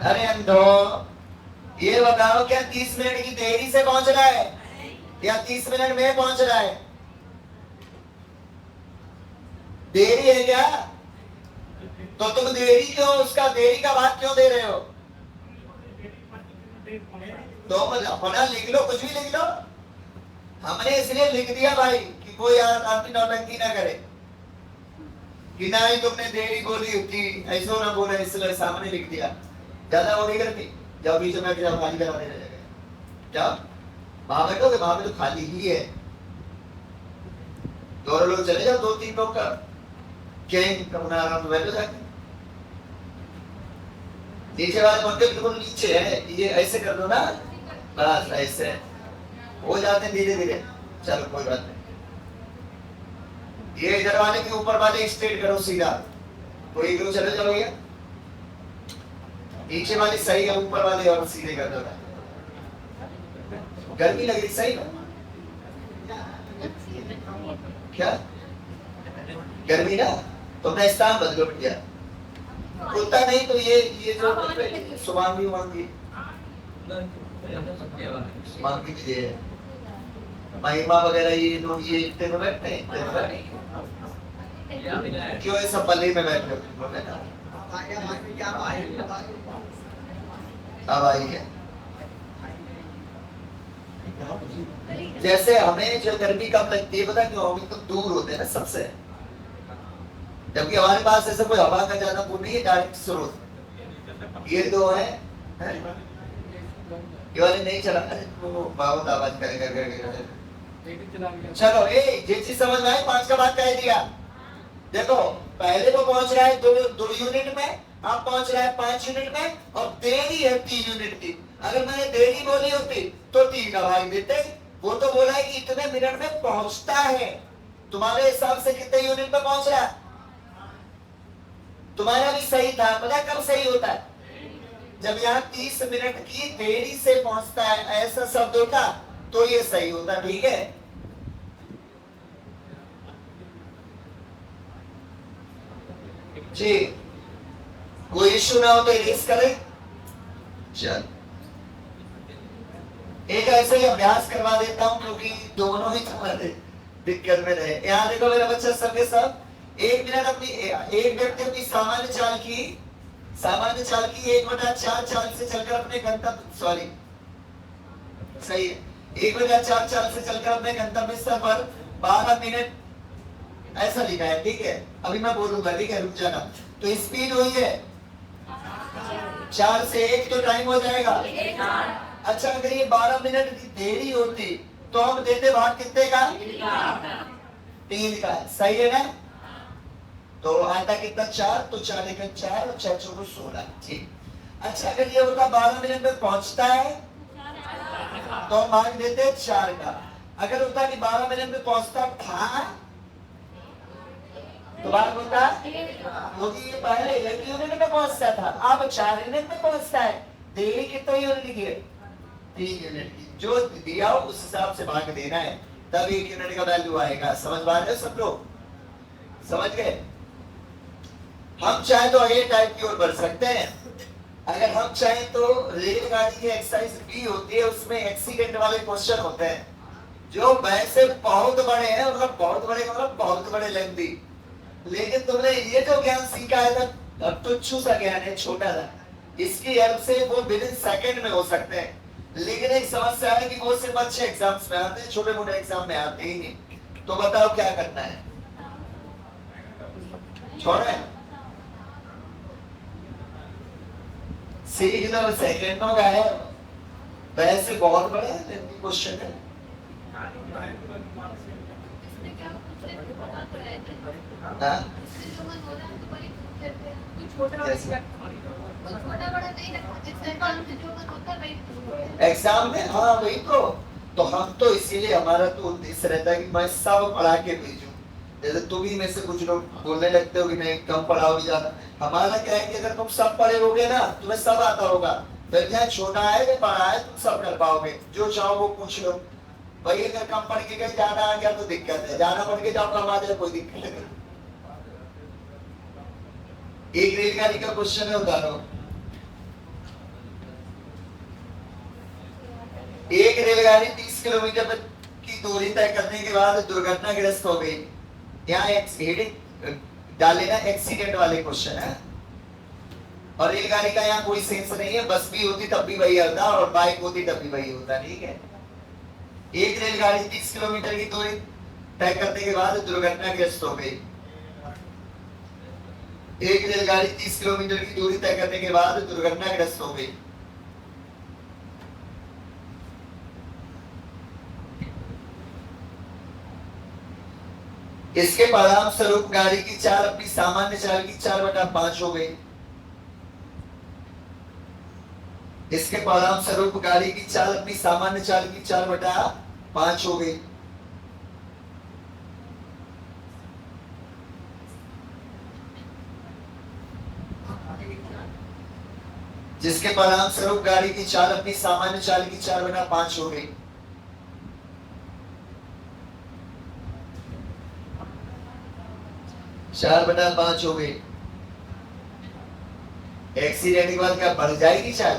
अरे अंधो, ये बताओ क्या 30 मिनट की देरी से पहुंच रहा है या 30 मिनट में पहुंच रहा है? देरी है क्या? तो तुम देरी क्यों, उसका देरी का बात क्यों दे रहे हो? तो अपना लिख लो, कुछ भी लिख लो। हमने इसलिए लिख दिया भाई कि कोई आदमी नौटंकी ना करे कि ना ही तुमने देरी बोली थी, ऐसा ना बोले, इसलिए सामने लिख दिया। ज्यादा वो नहीं करती, जाओ बीच में जाओ, खाली करा देने जगह जाओ, वहां बैठोगे, वहां पे तो खाली ही है। दोनों लोग चले जाओ, 2 3 लोग का क्या आराम बैठो जाके। नीचे वाले पंखे बिल्कुल नीचे है, ये ऐसे कर दो ना, बस ऐसे हो जाते हैं धीरे धीरे। चलो कोई बात नहीं, ये इधर वाले के ऊपर वाले स्ट्रेट करो सीधा, तो एक लोग चले जाओ, ये नीचे वाले सही है, ऊपर वाले और सीधे कर दो। गर्मी लग रही सही ना? क्या गर्मी ना? तुमने स्थान बदलो बिटिया, उल्टा नहीं तो ये जो सुमांगी मांगी मांगी ये महिमा वगैरह, ये लोग ये इतने में बैठते हैं, क्यों ऐसा पल्ले में बैठते हो? अब आई है, जैसे हमें जो गर्मी कम लगती है पता क्यों? हम तो दूर होते हैं ना सबसे, जबकि हमारे पास ऐसा कोई हवा का ज्यादा वो नहीं है, डायरेक्ट स्रोत। ये दो है, ये वाले नहीं चला, वो बहुत आवाज कर। चलो ये चीज समझ में आई, 5 का बात कह दिया। देखो पहले वो पहुंच रहा है 2 यूनिट में, आप पहुंच रहा है 5 यूनिट में, और देरी है 3 यूनिट की। अगर मैंने देरी बोली होती तो 3 का भाग देते। वो तो बोला है कि इतने मिनट में पहुंचता है, तुम्हारे हिसाब से कितने यूनिट में पहुंच रहा है? तुम्हारा भी सही था, पता कब सही होता है? जब यहाँ 30 मिनट की देरी से पहुंचता है, ऐसा शब्द होता तो ये सही होता। ठीक है, जी कोई इश्यू ना हो तो इरेज करें। चल एक ऐसे ही अभ्यास करवा देता हूं, क्योंकि दोनों ही तुम्हारे दिक्कत में रहे। यहाँ देखो मेरा बच्चा, सबके सब 1 मिनट अपनी, एक व्यक्ति अपनी सामान्य चाल की 1/4 चाल से चलकर अपने गंतव्य, सॉरी सही है, 1/4 चाल से चलकर अपने गंतव्य स्थल पर 12 मिनट ऐसा लिखा है। ठीक है, अभी मैं बोलूंगा, ठीक है, रुक जाना। तो स्पीड हुई है 4 से 1, तो टाइम हो जाएगा। अच्छा अगर ये 12 मिनट की देरी होती तो हम देते भाग कितने का? 3 का। सही है ना? तो आता कितना? 4, तो 4 1 4 और 4 4 16। ठीक। अच्छा अगर ये होता 12 मिनट में पहुंचता है तो हम भाग देते 4 का। अगर होता कि 12 मिनट में पहुंचता था तो भाग होता, क्योंकि ये पहले 1 यूनिट में पहुंचता था, अब 4 यूनिट में पहुंचता है। देरी कितने यूनिट की है? 3 यूनिट की। जो दिया हो उस हिसाब से भाग देना है, तब 1 यूनिट का वैल्यू आएगा। समझ पा रहे हो सब लोग? समझ गए? हम चाहे तो अगले टाइप की ओर बढ़ सकते हैं। अगर हम चाहें तो रेलगाड़ी की एक्सरसाइज भी होती है, उसमें एक्सीडेंट वाले क्वेश्चन होते हैं। जो वैसे बहुत बड़े हैं, मतलब बहुत बड़े मतलब बहुत बड़े लेंथी, लेकिन तुमने ये जो ज्ञान सीखा है ना, अब तुच्छू सा ज्ञान है, छोटा सा, इसकी हेल्प से वो विद इन सेकंड में हो सकते हैं। लेकिन एक समस्या है कि वो सिर्फ अच्छे एग्जाम्स में आते हैं, छोटे मोटे एग्जाम में आते ही नहीं। तो बताओ क्या करना है? छोड़े, सीख लो, सेकंडों का है, वैसे बहुत बड़े क्वेश्चन है। हाँ? एग्जाम में, हाँ वही तो हम तो इसीलिए हमारा तो उद्देश्य रहता है कि मैं सब पढ़ा के भेजूं। जैसे तुम ही में से कुछ लोग बोलने लगते हो कि नहीं कम पढ़ाओगे ज्यादा, हमारा क्या है कि अगर तुम सब पढ़े होगे ना, तुम्हें सब आता होगा, फिर चाहे छोटा है या बड़ा है, तुम सब कर पाओगे, जो चाहो वो पूछ लो। वही अगर कम पढ़ के कहीं ज्यादा आ गया तो दिक्कत है, ज्यादा पढ़ के जाओ कम आ जाए कोई दिक्कत नहीं। एक रेलगाड़ी का क्वेश्चन है, उतारो। एक रेलगाड़ी 30 किलोमीटर की दूरी तय करने के बाद दुर्घटनाग्रस्त हो गई। यहाँ हेडिंग डालेगा एक्सीडेंट वाले क्वेश्चन है। और रेलगाड़ी का यहाँ कोई सेंस नहीं है, बस भी होती तब भी वही होता और बाइक होती तब भी वही होता, ठीक है। एक रेलगाड़ी 30 किलोमीटर की दूरी तय करने के बाद दुर्घटनाग्रस्त हो गई। एक रेलगाड़ी 30 किलोमीटर की दूरी तय करने के बाद दुर्घटनाग्रस्त हो गई। इसके परिणाम स्वरूप गाड़ी की चाल अपनी सामान्य चाल की 4/5 हो गई। इसके परिणाम स्वरूप गाड़ी की चाल अपनी सामान्य चाल की 4/5 हो गई। जिसके परिणाम स्वरूप गाड़ी की चाल अपनी सामान्य चाल की 4/5 हो गई। चार बटा पांच हो गई। एक्सीडेंट के बाद क्या बढ़ जाएगी चाल?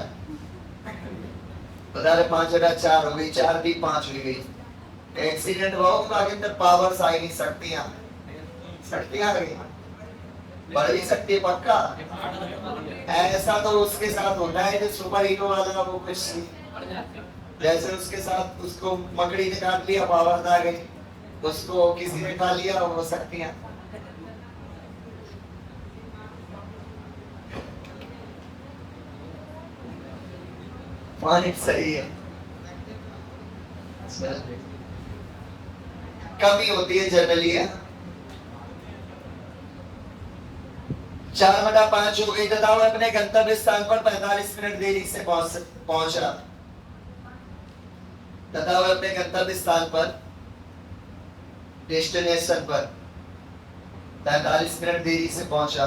बता रहे 5/4 हो गई, 4 भी 5 हो गई। एक्सीडेंट हुआ तो आगे अंदर पावर्स आ नहीं सकती, शक्तियां गई, बढ़ भी सकती है पक्का। ऐसा तो उसके साथ होता है जो सुपर हीरो वाला, वो कुछ जैसे उसके साथ उसको मकड़ी ने काट लिया, पावर आ गई, उसको किसी ने खा लिया, वो शक्तियां। पॉइंट सही है, कमी होती है जनरली है। 4/5 हो गई तथा वह अपने गंतव्य स्थान पर 45 मिनट देरी से पहुंचा। तथा वह अपने गंतव्य स्थान पर, डेस्टिनेशन पर 45 मिनट देरी से पहुंचा।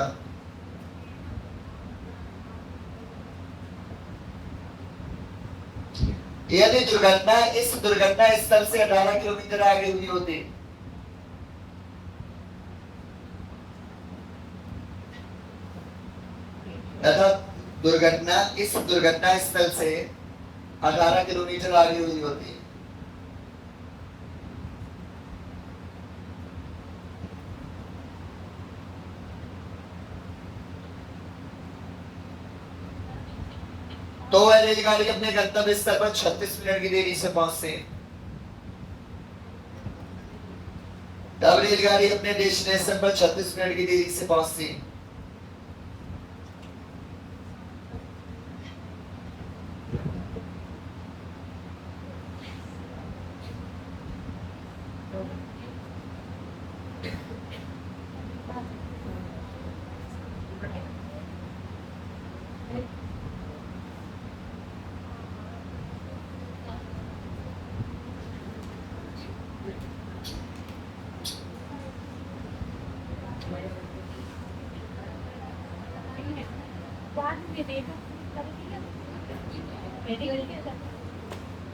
यदि दुर्घटना इस दुर्घटना स्थल से 18 किलोमीटर आगे हुई होती, तथा दुर्घटना इस दुर्घटना स्थल से 18 किलोमीटर आगे हुई होती, तो वह रेलगाड़ी अपने गंतव्य स्थल पर 36 मिनट की देरी से पहुंचते। तब रेलगाड़ी अपने डेस्टिनेशन पर 36 मिनट की देरी से पहुंचती।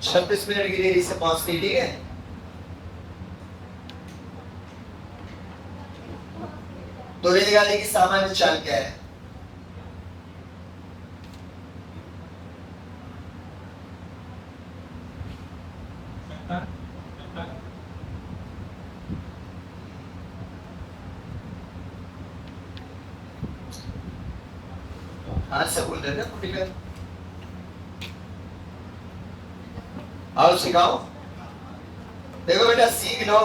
छत्तीस मिनट की देरी से पहुंचती, ठीक है। तो रेलगाड़ी की सामान्य चाल क्या है? आज से बोल रहे थे आओ सिखाओ। देखो बेटा सीख लो,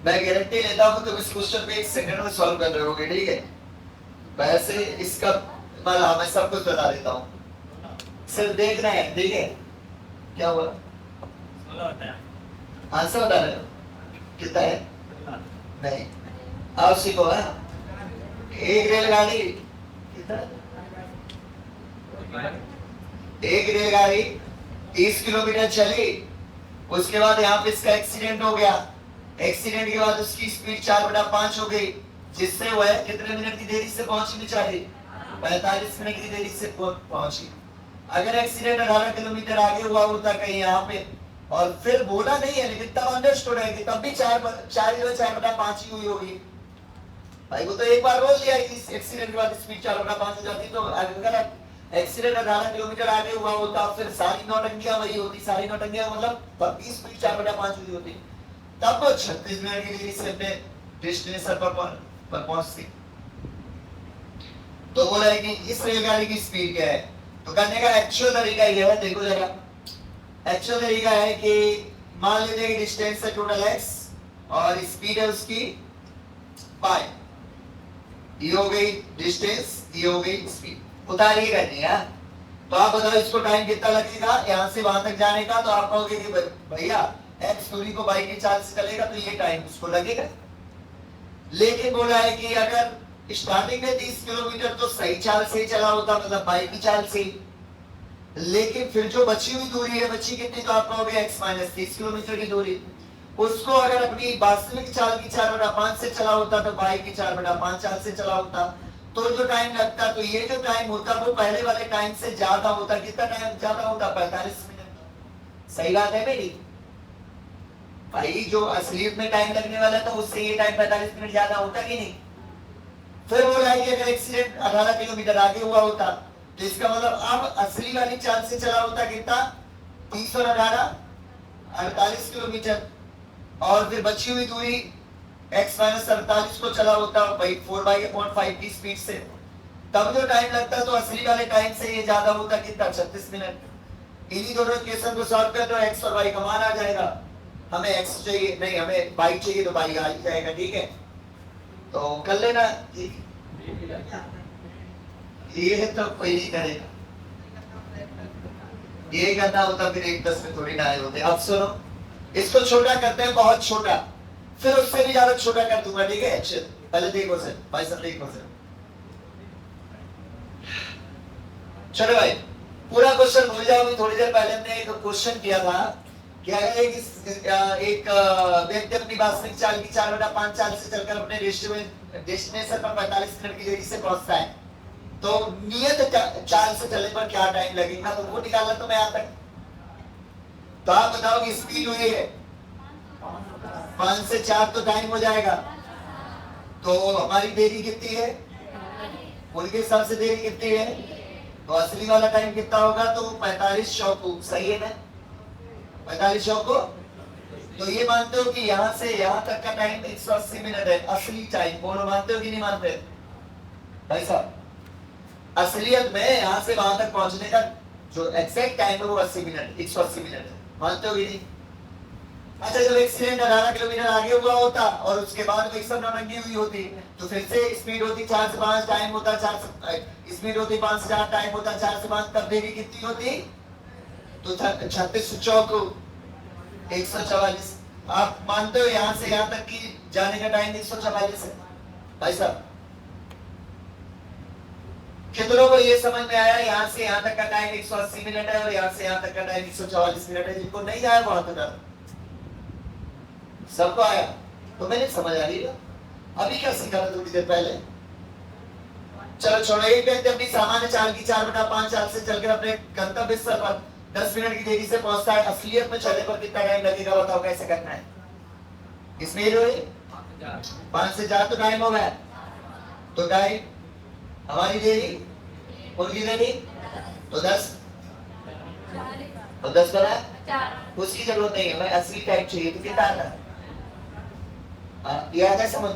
मैं गारंटी लेता हूँ तुम इस क्वेश्चन पे 1 सेकंड में सॉल्व कर रहे होगे, ठीक है। वैसे इसका मतलब मैं सब कुछ बता देता हूँ, सिर्फ देखना है, ठीक है। क्या हुआ? आंसर बता रहे हो कितना है? नहीं, आओ सीखो। है एक रेलगाड़ी कितना? एक रेलगाड़ी 30 किलोमीटर चली, उसके बाद यहाँ पे इसका एक्सीडेंट हो गया। एक्सीडेंट के बाद उसकी स्पीड 4/5 हो गई, जिससे वह कितने मिनट की देरी से पहुंचनी चाहिए? 45 मिनट की देरी से पहुंची। अगर एक्सीडेंट 18 किलोमीटर आगे हुआ होता कहीं यहाँ पे, और फिर बोला नहीं है लेकिन तब अंडरस्टूड है कि तब भी 4/5 ही हुई होगी। भाई वो तो एक बार बोल दिया कि एक्सीडेंट के बाद स्पीड 4/5 हो जाती, तो अगर एक्सीडेंट 18 किलोमीटर आगे हुआ होता फिर सारी नौटंकियां वही होती, सारी नौटंकियां मतलब तब भी स्पीड 4/5 हुई होती, तब वो 36 मिनट की देरी से अपने डेस्टिनेशन पर पहुंचती। तो बोला है कि इस रेलगाड़ी की स्पीड क्या है, तो करने का एक्चुअल तरीका यह है, देखो जरा। एक्चुअल तरीका है कि मान लीजिए कि डिस्टेंस है टोटल x और स्पीड है उसकी y, ये हो गई डिस्टेंस, ये हो गई स्पीड, उतारिए करनी है। तो आप बताओ इसको टाइम कितना लगेगा यहाँ से वहां तक जाने का? तो आप कहोगे कि भैया x दूरी को y की चाल से चलेगा तो ये टाइम उसको लगेगा। लेकिन बोला है कि अगर स्टार्टिंग में 30 किलोमीटर तो सही चाल से चला होता, मतलब y की चाल से, लेकिन फिर जो बची हुई दूरी है, बची कितनी? तो आप कहोगे x - 30 किलोमीटर की दूरी, उसको अगर अपनी वास्तविक चाल की 4/5 से चला होता तो y की 4/5 चाल से चला होता, तो जो टाइम लगता, तो ये जो टाइम होता वो पहले वाले टाइम से ज्यादा होता। कितना टाइम ज्यादा होता? 45 मिनट। सही बात है मेरी भाई, जो असलियत में टाइम लगने वाला था उससे ये टाइम 45 मिनट ज्यादा होता कि नहीं? फिर वो है कि अगर एक्सीडेंट 18 किलोमीटर आगे हुआ होता तो इसका मतलब अब असली वाली चाल से चला होता कितना? 30 और 18 48 किलोमीटर, और फिर बची हुई दूरी x - 48 को चला होता भाई 4/5 की स्पीड से, तब जो टाइम लगता तो असली वाले टाइम से ये ज्यादा होता कितना? 36 मिनट। इन्हीं दोनों इक्वेशन को सॉल्व कर दो, x और y का मान आ जाएगा। हमें x चाहिए नहीं, हमें y चाहिए, तो y आ ही जाएगा, ठीक है। तो कर लेना, ये तो कोई नहीं करेगा, ये करना होता फिर 1/10 में थोड़ी ना आए होते। अब सुनो, इसको छोटा करते हैं, बहुत छोटा, फिर उससे भी ज्यादा छोटा कर दूंगा, ठीक है। पहले देखो सर, भाई सब देखो सर, चलो भाई पूरा क्वेश्चन भूल जाओ। थोड़ी देर पहले हमने एक क्वेश्चन किया था कि अगर एक व्यक्ति अपनी वास्तविक चाल की 4/5 चाल से चलकर अपने डेस्टिनेशन पर 45 मिनट की देरी से पहुंचता है, तो नियत चाल से चलने पर क्या टाइम लगेगा? तो वो निकालना तो मैं यहाँ तक। तो आप बताओ कि स्पीड हुई है 5 से 4 तो टाइम हो जाएगा, तो हमारी देरी कितनी है? उनके हिसाब से देरी कितनी है? तो असली वाला टाइम कितना होगा? तो 45 चौको, सही है ना? 45 चौको। तो ये मानते हो कि यहाँ से यहाँ तक का टाइम 180 मिनट है असली टाइम? बोलो मानते हो कि नहीं मानते भाई साहब? असलियत में यहाँ से वहां तक पहुंचने का जो एक्सैक्ट टाइम है वो 80 मिनट, 180 मिनट है, मानते हो कि नहीं? अच्छा, जब एक्सीडेंट 18 किलोमीटर आगे हुआ होता और उसके बाद एक सब नौटंकी हुई होती, तो फिर से स्पीड होती 4 से 5, टाइम होता 4 से, स्पीड होती 5 से 4, टाइम होता 4 से 5, तब देरी कितनी होती? तो 36 चौको 144। आप मानते हो यहाँ से यहाँ तक की जाने का टाइम 144 है भाई साहब? कितनों को ये समझ में आया यहाँ से यहाँ तक का टाइम 180 मिनट है और यहाँ से यहाँ तक का टाइम 144 मिनट है? जिनको नहीं आया वो हाथ उठाओ। सबको आया? तो मैंने समझ आ रही है। अभी क्या सीखा था थोड़ी देर पहले? चलो छोड़ो, एक व्यक्ति अपनी सामान्य चाल की 4/5 चाल से चलकर अपने गंतव्य स्थल पर 10 मिनट की देरी से पहुंचता है, असलियत में चलने पर कितना टाइम लगेगा? बताओ कैसे करना है? इसमें 5 से 4 तो टाइम हो गया, तो टाइम हमारी देरी, उनकी देरी, तो 10 और 10 बना, उसकी जरूरत नहीं है, मैं असली टाइम चाहिए, तो कितना आता है? याद है समझ?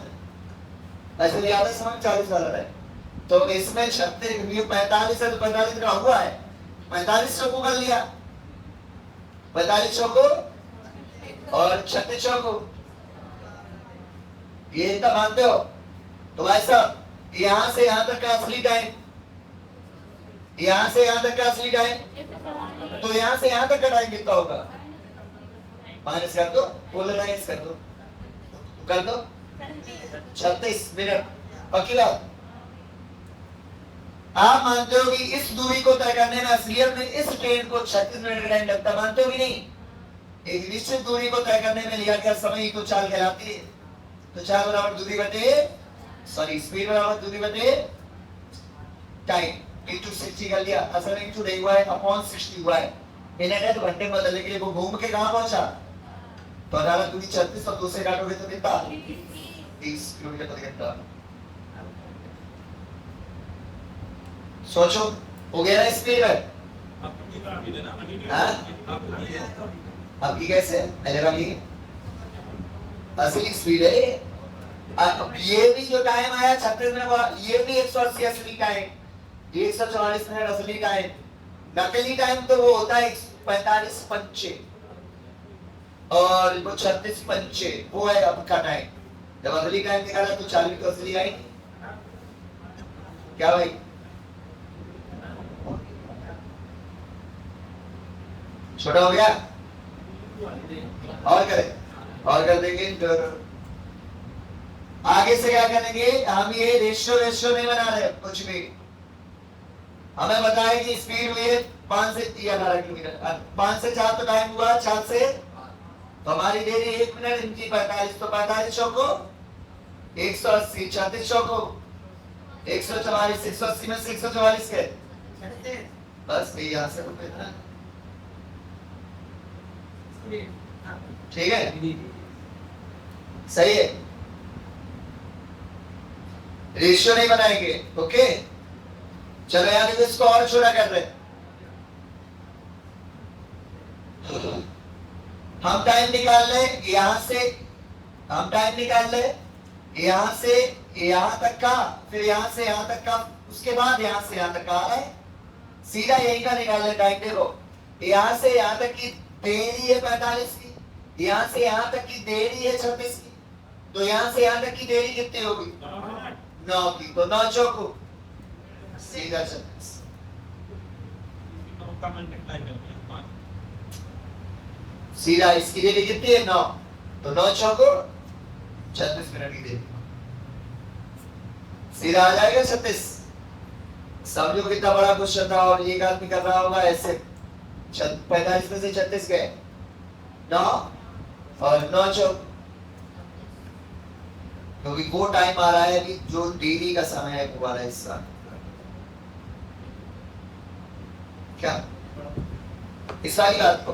ऐसे याद है समझ? 40 वाला टाइम तो इसमें 36 45 है तो 45 का हुआ है, 45 चौको कर लिया, 45 चौको और 36 चौको, ये इतना मानते हो? तो भाई साहब यहां से यहां तक का असली टाइम, यहां से यहां तक का असली टाइम, तो यहां से यहां तक का टाइम कितना होगा? माइनस कर दो, पोलराइज कर दो, कर दो 36 मिनट। पक्की बात? आप मानते हो कि इस दूरी को तय करने में असलियत में इस ट्रेन को 36 मिनट का टाइम लगता, मानते हो कि नहीं? एक निश्चित दूरी को तय करने में लिया गया समय ही तो चाल कहलाती है। तो चाल बराबर दूरी बटे सॉरी स्पीड बराबर दूरी बटे टाइम इंटू 60 कर लिया, असल में इंटू नहीं हुआ है, अपॉन 60 हुआ है। मिनट है तो घंटे में बदलने के लिए वो घूम के कहां पहुंचा? तो 18 दूरी 36 और 2 से काटोगे तो कितना? 30 किलोमीटर प्रति घंटा। सोचो, हो गया ना स्पीड में? आपकी कैसे मैंने वाली असली स्पीड है। अब ये भी जो टाइम आया 36 मिनट, ये भी 180 असली टाइम, 144 मिनट असली टाइम। नकली टाइम तो वो होता है 45 पंचे और वो 36 पंचे, वो है अब का टाइम। जब असली टाइम निकाला तो 40 तो असली आई क्या भाई? छोटा हो गया और करें और कर देंगे। आगे से क्या करेंगे हम? ये रेशियो नहीं बना रहे कुछ भी। हमें बताया कि स्पीड हुई है 5 से 18 किलोमीटर, 5 से 4 तो टाइम हुआ, 4 से तो हमारी देरी 1 मिनट, इनकी 45, तो 45 चौको 180, 36 चौको 144, 180 में से 144 के बस यहां से ठीक है, सही है। रेशियो नहीं बनाएंगे, ओके। चलो यार इसको और छोटा कर रहे, हम टाइम निकाल ले यहां से, हम टाइम निकाल ले यहां से यहां तक का, फिर यहां से यहां तक का, उसके बाद यहां से यहां तक का है, सीधा यही का निकाल ले टाइम। देखो यहां से यहां तक की देरी है 45 की, यहां से यहां तक की देरी है 36 की, तो यहां से यहां तक की देरी कितनी होगी? 9 की, तो 9 चौको सीधा 36। सीधा इसकी देरी कितनी है? 9, तो 9 चौको 36 मिनट की देरी, सीधा आ जाएगा 36। समझो कितना बड़ा क्वेश्चन था और एक आदमी कर रहा होगा ऐसे। 45 में से 36 गए 9 और 9 चौक, क्योंकि वो टाइम आ रहा है कि जो डेली का समय है वो आ रहा है इस साल। क्या इस सारी बात को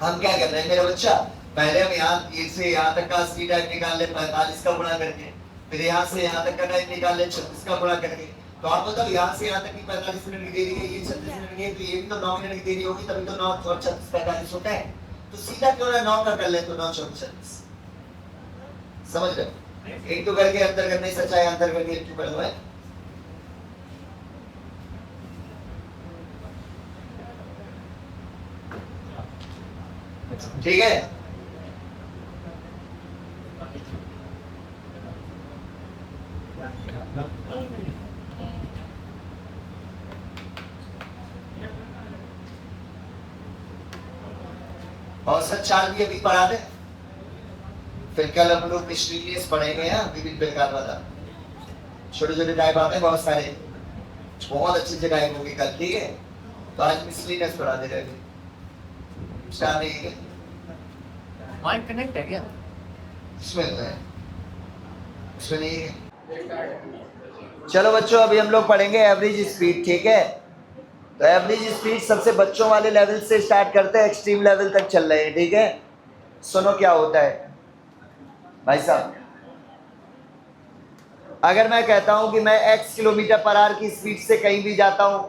हम क्या कर रहे हैं मेरा बच्चा? पहले हम यहाँ से यहाँ तक का असली टाइम निकाल ले 45 का गुणा करके, फिर यहाँ से यहाँ तक का टाइम निकाल ले 36 का गुणा करके। तो आप बताओ यहाँ से यहाँ तक की 45 मिनट की देरी है, ये 36 मिनट की है, तो ये भी तो 9 मिनट की देरी होगी, तभी तो 9 और 36 45 होता है। तो सीधा क्यों ना 9 का कर ले, तो 9 चौक 36। समझ रहे? एक तो करके अंतर करने से अच्छा है अंतर करके एक कर दो है। ठीक है, और सर चाल भी अभी पढ़ा दे, फिर कल हम लोग मिस्टीरियस पढ़ेंगे। विभिन्न प्रकार वाला छोटे छोटे टाइप आते हैं बहुत सारे, बहुत अच्छे से टाइप होंगे कल, ठीक है। तो आज मिस्टीरियस पढ़ा दे रहे माइक कनेक्ट है क्या? इसमें है, इसमें नहीं है। चलो बच्चों अभी हम लोग पढ़ेंगे एवरेज स्पीड, ठीक है। तो एवरेज स्पीड सबसे बच्चों वाले लेवल से स्टार्ट करते हैं, एक्सट्रीम लेवल तक चल रहे हैं, ठीक है। सुनो क्या होता है भाई साहब, अगर मैं कहता हूं कि मैं x किलोमीटर पर आवर की स्पीड से कहीं भी जाता हूं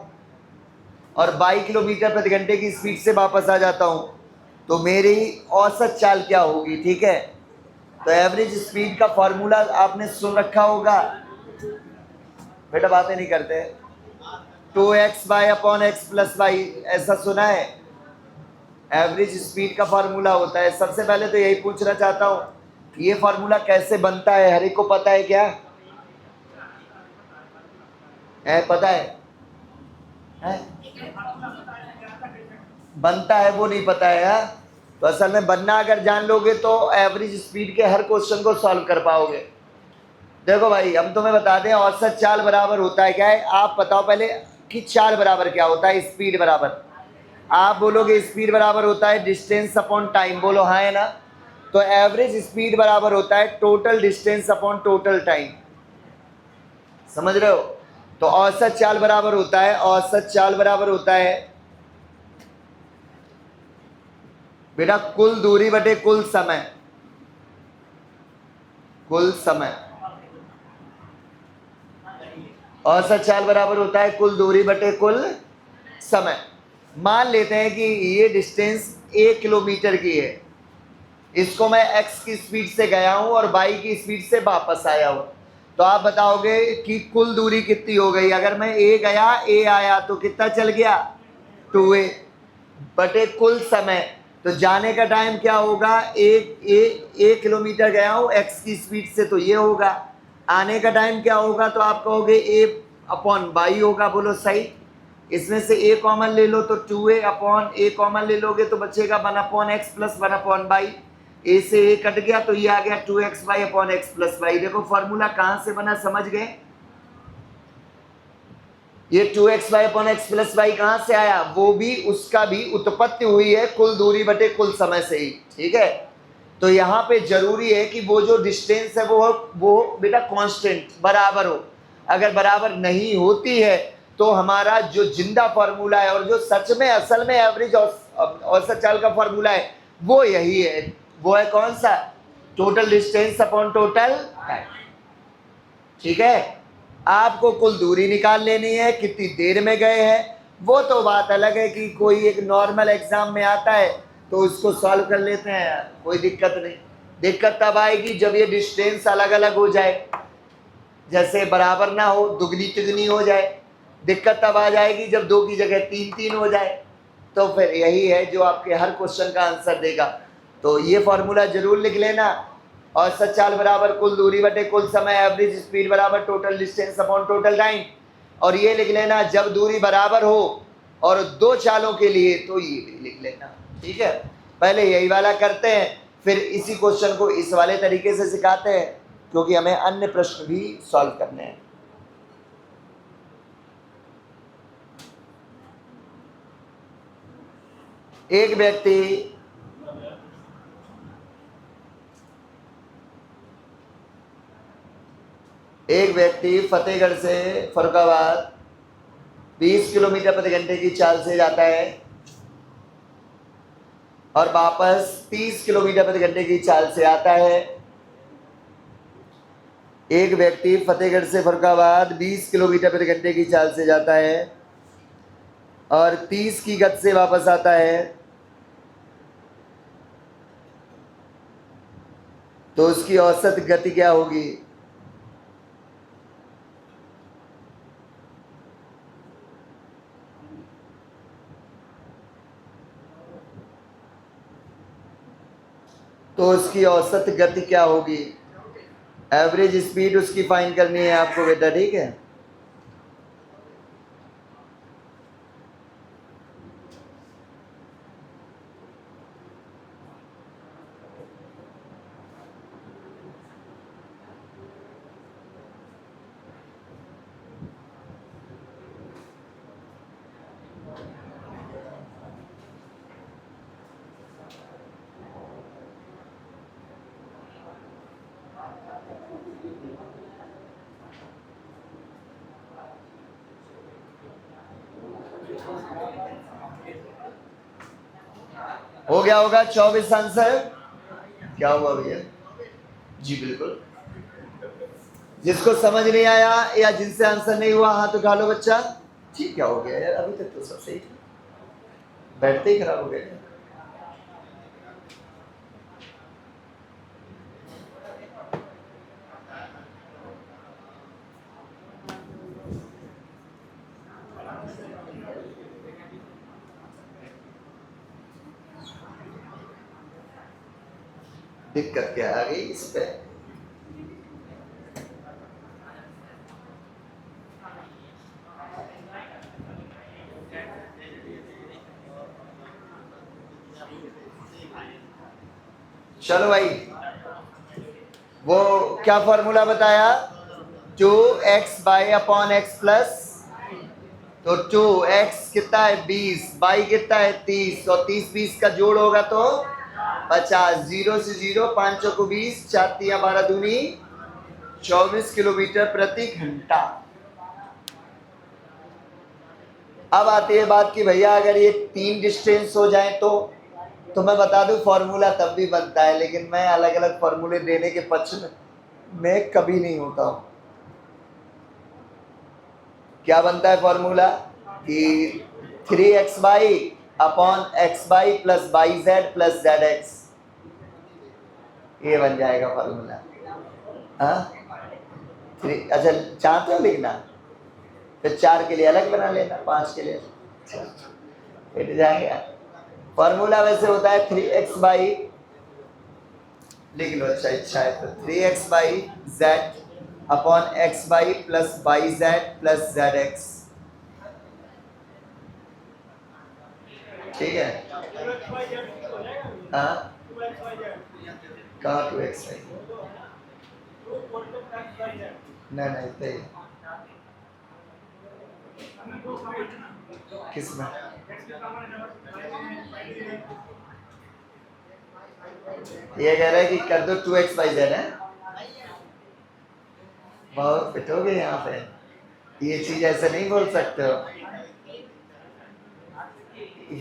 और 22 किलोमीटर प्रति घंटे की स्पीड से वापस आ जाता हूं, तो मेरी औसत चाल क्या होगी, ठीक है। तो एवरेज स्पीड का फॉर्मूला आपने सुन रखा होगा, बेटा बातें नहीं करते। 2x y upon x plus y, ऐसा सुना है? एवरेज स्पीड का फार्मूला होता है। सबसे पहले तो यही पूछना चाहता हूं, ये फार्मूला कैसे बनता है? हर एक को पता है क्या? पता है? बनता है वो नहीं पता है? तो असल में बनना अगर जान लोगे तो एवरेज स्पीड के हर क्वेश्चन को सॉल्व कर पाओगे। देखो भाई, हम तुम्हें बता दें, औसत चाल बराबर होता है क्या है? आप बताओ पहले कि चाल बराबर क्या होता है? स्पीड बराबर, आप बोलोगे स्पीड बराबर होता है डिस्टेंस अपॉन टाइम, बोलो हाँ है ना? तो एवरेज स्पीड बराबर होता है total distance upon total time. समझ रहे हो? तो औसत चाल बराबर होता है, औसत चाल बराबर होता है बेटा कुल दूरी बटे कुल समय। कुल समय, औसत चाल बराबर होता है कुल दूरी बटे कुल समय। मान लेते हैं कि ये डिस्टेंस 1 किलोमीटर की है, इसको मैं x की स्पीड से गया हूं और y की स्पीड से वापस आया हूं, तो आप बताओगे कि कुल दूरी कितनी हो गई? अगर मैं a गया a आया तो कितना चल गया? 2a बटे कुल समय। तो जाने का टाइम क्या होगा? 1 किलोमीटर गया हूं x की स्पीड से, तो ये होगा। आने का टाइम क्या होगा? तो आप कहोगे a अपॉन बाई होगा, बोलो सही। इसमें से a कॉमन ले लो तो 2a अपॉन a कॉमन ले लोगे तो बचेगा 1 upon x plus 1 upon y. a से a कट गया तो ये आ गया 2x y upon x plus y. देखो फॉर्मूला कहां से बना, समझ गए? ये 2x y upon x plus y कहां से आया? वो भी, उसका भी उत्पत्ति हुई है कुल दूरी बटे कुल समय से ही, ठीक है? तो यहाँ पे जरूरी है कि वो जो डिस्टेंस है वो बेटा कांस्टेंट बराबर हो। अगर बराबर नहीं होती है तो हमारा जो जिंदा फार्मूला है और जो सच में असल में एवरेज औसत चाल का फार्मूला है वो यही है। वो है कौन सा? Total distance upon total time, ठीक है? आपको कुल दूरी निकाल लेनी है, कितनी देर में गए हैं। वो तो बात अलग है कि कोई एक नॉर्मल एग्जाम में आता है तो उसको सॉल्व कर लेते हैं, कोई दिक्कत नहीं। दिक्कत तब आएगी जब ये डिस्टेंस अलग अलग हो जाए, जैसे बराबर ना हो, दुगनी तिगनी हो जाए। दिक्कत तब आ जाएगी जब 2 की जगह 3 हो जाए। तो फिर यही है जो आपके हर क्वेश्चन का आंसर देगा। तो ये फॉर्मूला जरूर लिख लेना, औसत चाल बराबर कुल दूरी बटे कुल समय, एवरेज स्पीड बराबर total distance upon total time. और ये लिख लेना जब दूरी बराबर हो और 2 चालों के लिए तो ये भी लिख लेना, ठीक है? पहले यही वाला करते हैं, फिर इसी क्वेश्चन को इस वाले तरीके से सिखाते हैं, क्योंकि हमें अन्य प्रश्न भी सॉल्व करने हैं। एक व्यक्ति फतेहगढ़ से फरुखाबाद 20 किलोमीटर प्रति घंटे की चाल से जाता है और वापस 30 किलोमीटर प्रति घंटे की चाल से आता है। एक व्यक्ति फतेहगढ़ से फरुखाबाद 20 किलोमीटर प्रति घंटे की चाल से जाता है और 30 की गति से वापस आता है, तो उसकी औसत गति क्या होगी? तो उसकी औसत गति क्या होगी? एवरेज स्पीड उसकी फाइंड करनी है आपको बेटा, ठीक है? हो गया होगा 24 आंसर। क्या हुआ भैया? जी बिल्कुल। जिसको समझ नहीं आया या जिनसे आंसर नहीं हुआ हाथ उठा लो बच्चा। ठीक, क्या हो गया यार? अभी तक तो सब सही था, बैठते ही खराब हो गया। दिक्कत क्या आ गई इस पे? चलो भाई, वो क्या फॉर्मूला बताया? 2x y upon x plus, तो 2x कितना है 20, बाई कितना है 30, और 30 20 का जोड़ होगा तो 50, 0 से 0, 5 चौको 20, 4 तिया 12 दूनी 24 किलोमीटर प्रति घंटा। अब आती है बात कि भैया अगर ये 3 डिस्टेंस हो जाए तो मैं बता दूं फॉर्मूला तब भी बनता है, लेकिन मैं अलग अलग फॉर्मूले देने के पक्ष में कभी नहीं होता हूं। क्या बनता है फॉर्मूला कि 3x by upon x by plus by Z plus z x, ये बन जाएगा फॉर्मूला। हाँ, अच्छा चाहते हो लिखना, फिर 4 के लिए अलग बना लेना, 5 के लिए फिर जाएगा। फॉर्मूला वैसे होता है 3x बाई, लिख लो अच्छा इच्छा है तो 3x by Z upon x by plus by Z plus z x, ठीक है। हाँ कहाँ 2x है? नहीं इतना ही किस में? ये कह रहा है कि कर दो 2x बाई जेड है, बहुत फिट हो गए यहाँ पे। ये चीज ऐसे नहीं बोल सकते हो,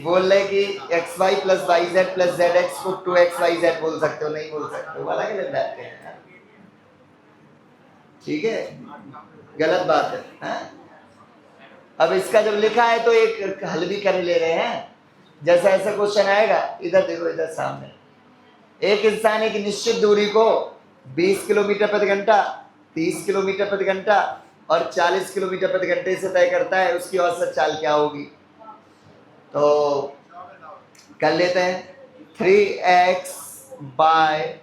बोल रहे कि x y plus y z plus z x को 2x वाई जेड बोल सकते हो, नहीं बोल सकते हो, अलग अलग बात है, ठीक है, गलत बात है, हाँ? अब इसका जब लिखा है तो एक हल भी कर ले रहे हैं। जैसा ऐसा क्वेश्चन आएगा, इधर देखो, इधर सामने, एक इंसान एक निश्चित दूरी को 20 किलोमीटर प्रति घंटा, 30 किलोमीटर प्रति घंटा और 40 किलोमीटर प्रति घंटे से तय करता है, उसकी औसत चाल क्या होगी? तो कर लेते हैं 3x y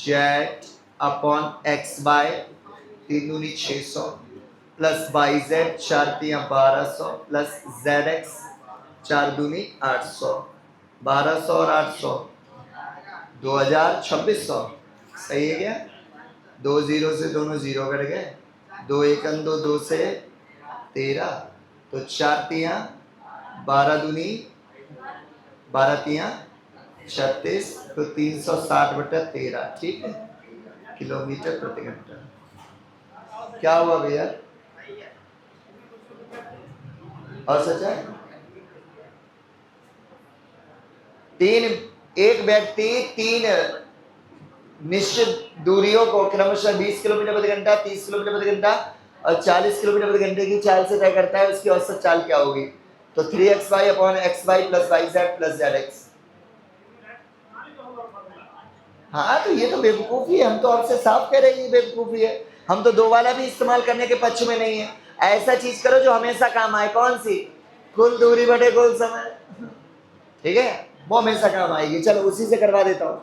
z upon x y 3 दूनी 600 प्लस बाई जेड 4 तिया 1200 प्लस जेड एक्स 4 दूनी 800, 1200 और 800 2600, सही है क्या? 2 0 से दोनों 0 कट गए, 2 1 2 2 से 13, तो 4 तिया 12 दूनी 12 तिया 36, तो 360/13, ठीक है, किलोमीटर प्रति घंटा। क्या हुआ भैया? और सच है, एक व्यक्ति 3 निश्चित दूरियों को क्रमशः 20 किलोमीटर प्रति घंटा, 30 किलोमीटर प्रति घंटा और 40 किलोमीटर प्रति घंटे की चाल से तय करता है, उसकी औसत चाल क्या होगी? तो 3x y upon x y plus y z plus z x. हाँ तो ये तो बेवकूफी है, हम तो आपसे साफ कह रहे हैं ये बेवकूफी है, हम तो 2 वाला भी इस्तेमाल करने के पक्ष में नहीं है। ऐसा चीज करो जो हमेशा काम आए, कौन सी? कुल दूरी बटे कुल समय, ठीक है, वो हमेशा काम आएगी। चलो उसी से करवा देता हूँ,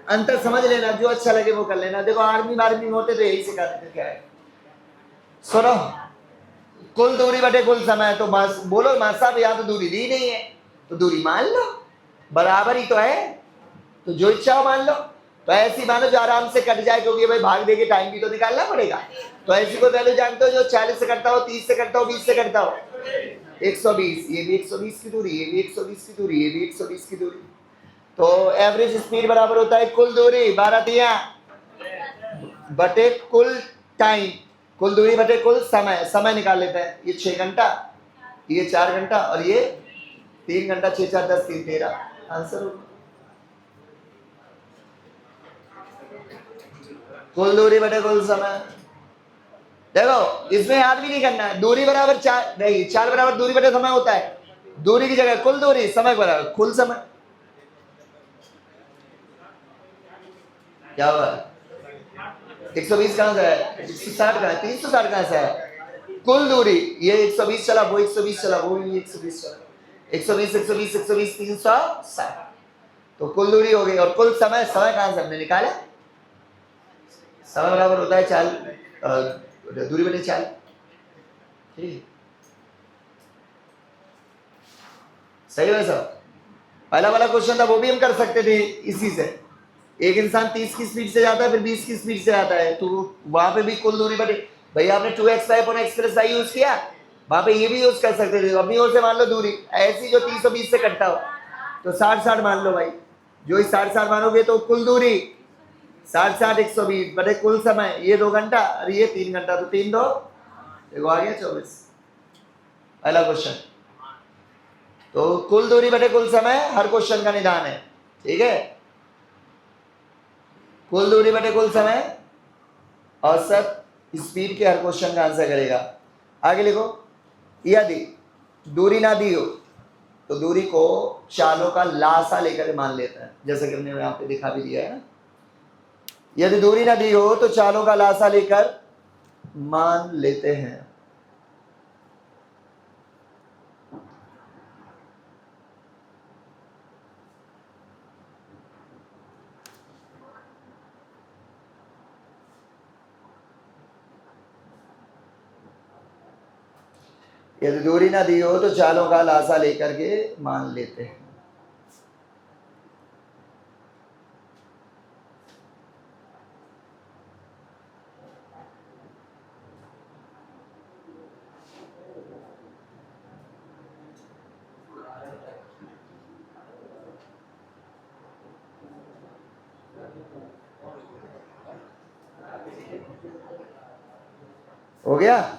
अंतर समझ लेना, जो अच्छा लगे वो कर लेना। देखो आर्मी में होते तो यही सिखाते थे, क्या है, सुनो, कुल दूरी बटे कुल समय, तो बोलो मां साहब यहाँ तो दूरी दी नहीं है, तो दूरी मान लो, बराबर ही तो है, तो जो इच्छा हो मान लो। तो ऐसी मानो जो आराम से कट जाए, क्योंकि भाई भाग दे के टाइम भी तो निकालना पड़ेगा। तो ऐसी को पहले जानते हो जो 40 से करता हो, 30 से करता हो, 20 से करता हो, 120, ये भी 120 की दूरी, ये भी 120 की दूरी, ये भी 120 की दूरी। तो एवरेज स्पीड बराबर होता है कुल दूरी 12 तिया बटे कुल टाइम, कुल दूरी बटे कुल समय, समय निकाल लेते हैं, ये 6 घंटा, ये 4 घंटा और ये 3 घंटा, 6 4 10 3 13, आंसर होगा कुल दूरी बटे कुल समय। देखो इसमें याद भी नहीं करना है, दूरी बराबर 4 नहीं, 4 बराबर दूरी बटे समय होता है, दूरी की जगह कुल दूरी, समय बराबर कुल समय। क्या हुआ? 120 कहां से है? 160 का है, 360 कहां से है? कुल दूरी, ये 120 चला, वो 120 चला, वो भी 120 चला, 120 120 120 360, तो कुल दूरी हो गई। और कुल समय, समय कहां से हमने निकाला? समय बराबर होता है चाल दूरी बटे चाल। ठीक, सही है सब। पहला वाला क्वेश्चन था वो भी हम कर सकते थे इसी से। एक इंसान 30 की स्पीड से जाता है, फिर 20 की स्पीड से आता है, तो वहां पे भी कुल दूरी बटे, भाई आपने 2x upon x plus y use किया, वहां पे ये भी यूज कर सकते थे। अपनी ओर से मान लो दूरी ऐसी जो 30 और 20 से कटता हो, तो 60-60 मान लो भाई। जो ही 60-60 मानोगे तो कुल दूरी 60-60 120 बटे कुल समय, ये 2 घंटा और ये 3 घंटा, तो 3 2 देखो आ गया 24। पहला क्वेश्चन। तो कुल दूरी बटे कुल समय हर क्वेश्चन का निदान है। ठीक है, कुल दूरी बटे कुल समय औसत स्पीड के हर क्वेश्चन का आंसर करेगा। आगे लिखो, यदि दूरी ना दी हो तो दूरी को चालों का लासा लेकर मान लेता है, जैसे कि हमने यहाँ पे दिखा भी दिया है। यदि दूरी ना दी हो तो चालों का लासा लेकर मान लेते हैं। यदि दूरी ना दी हो तो चालों का लासा लेकर के मान लेते हैं। हो गया?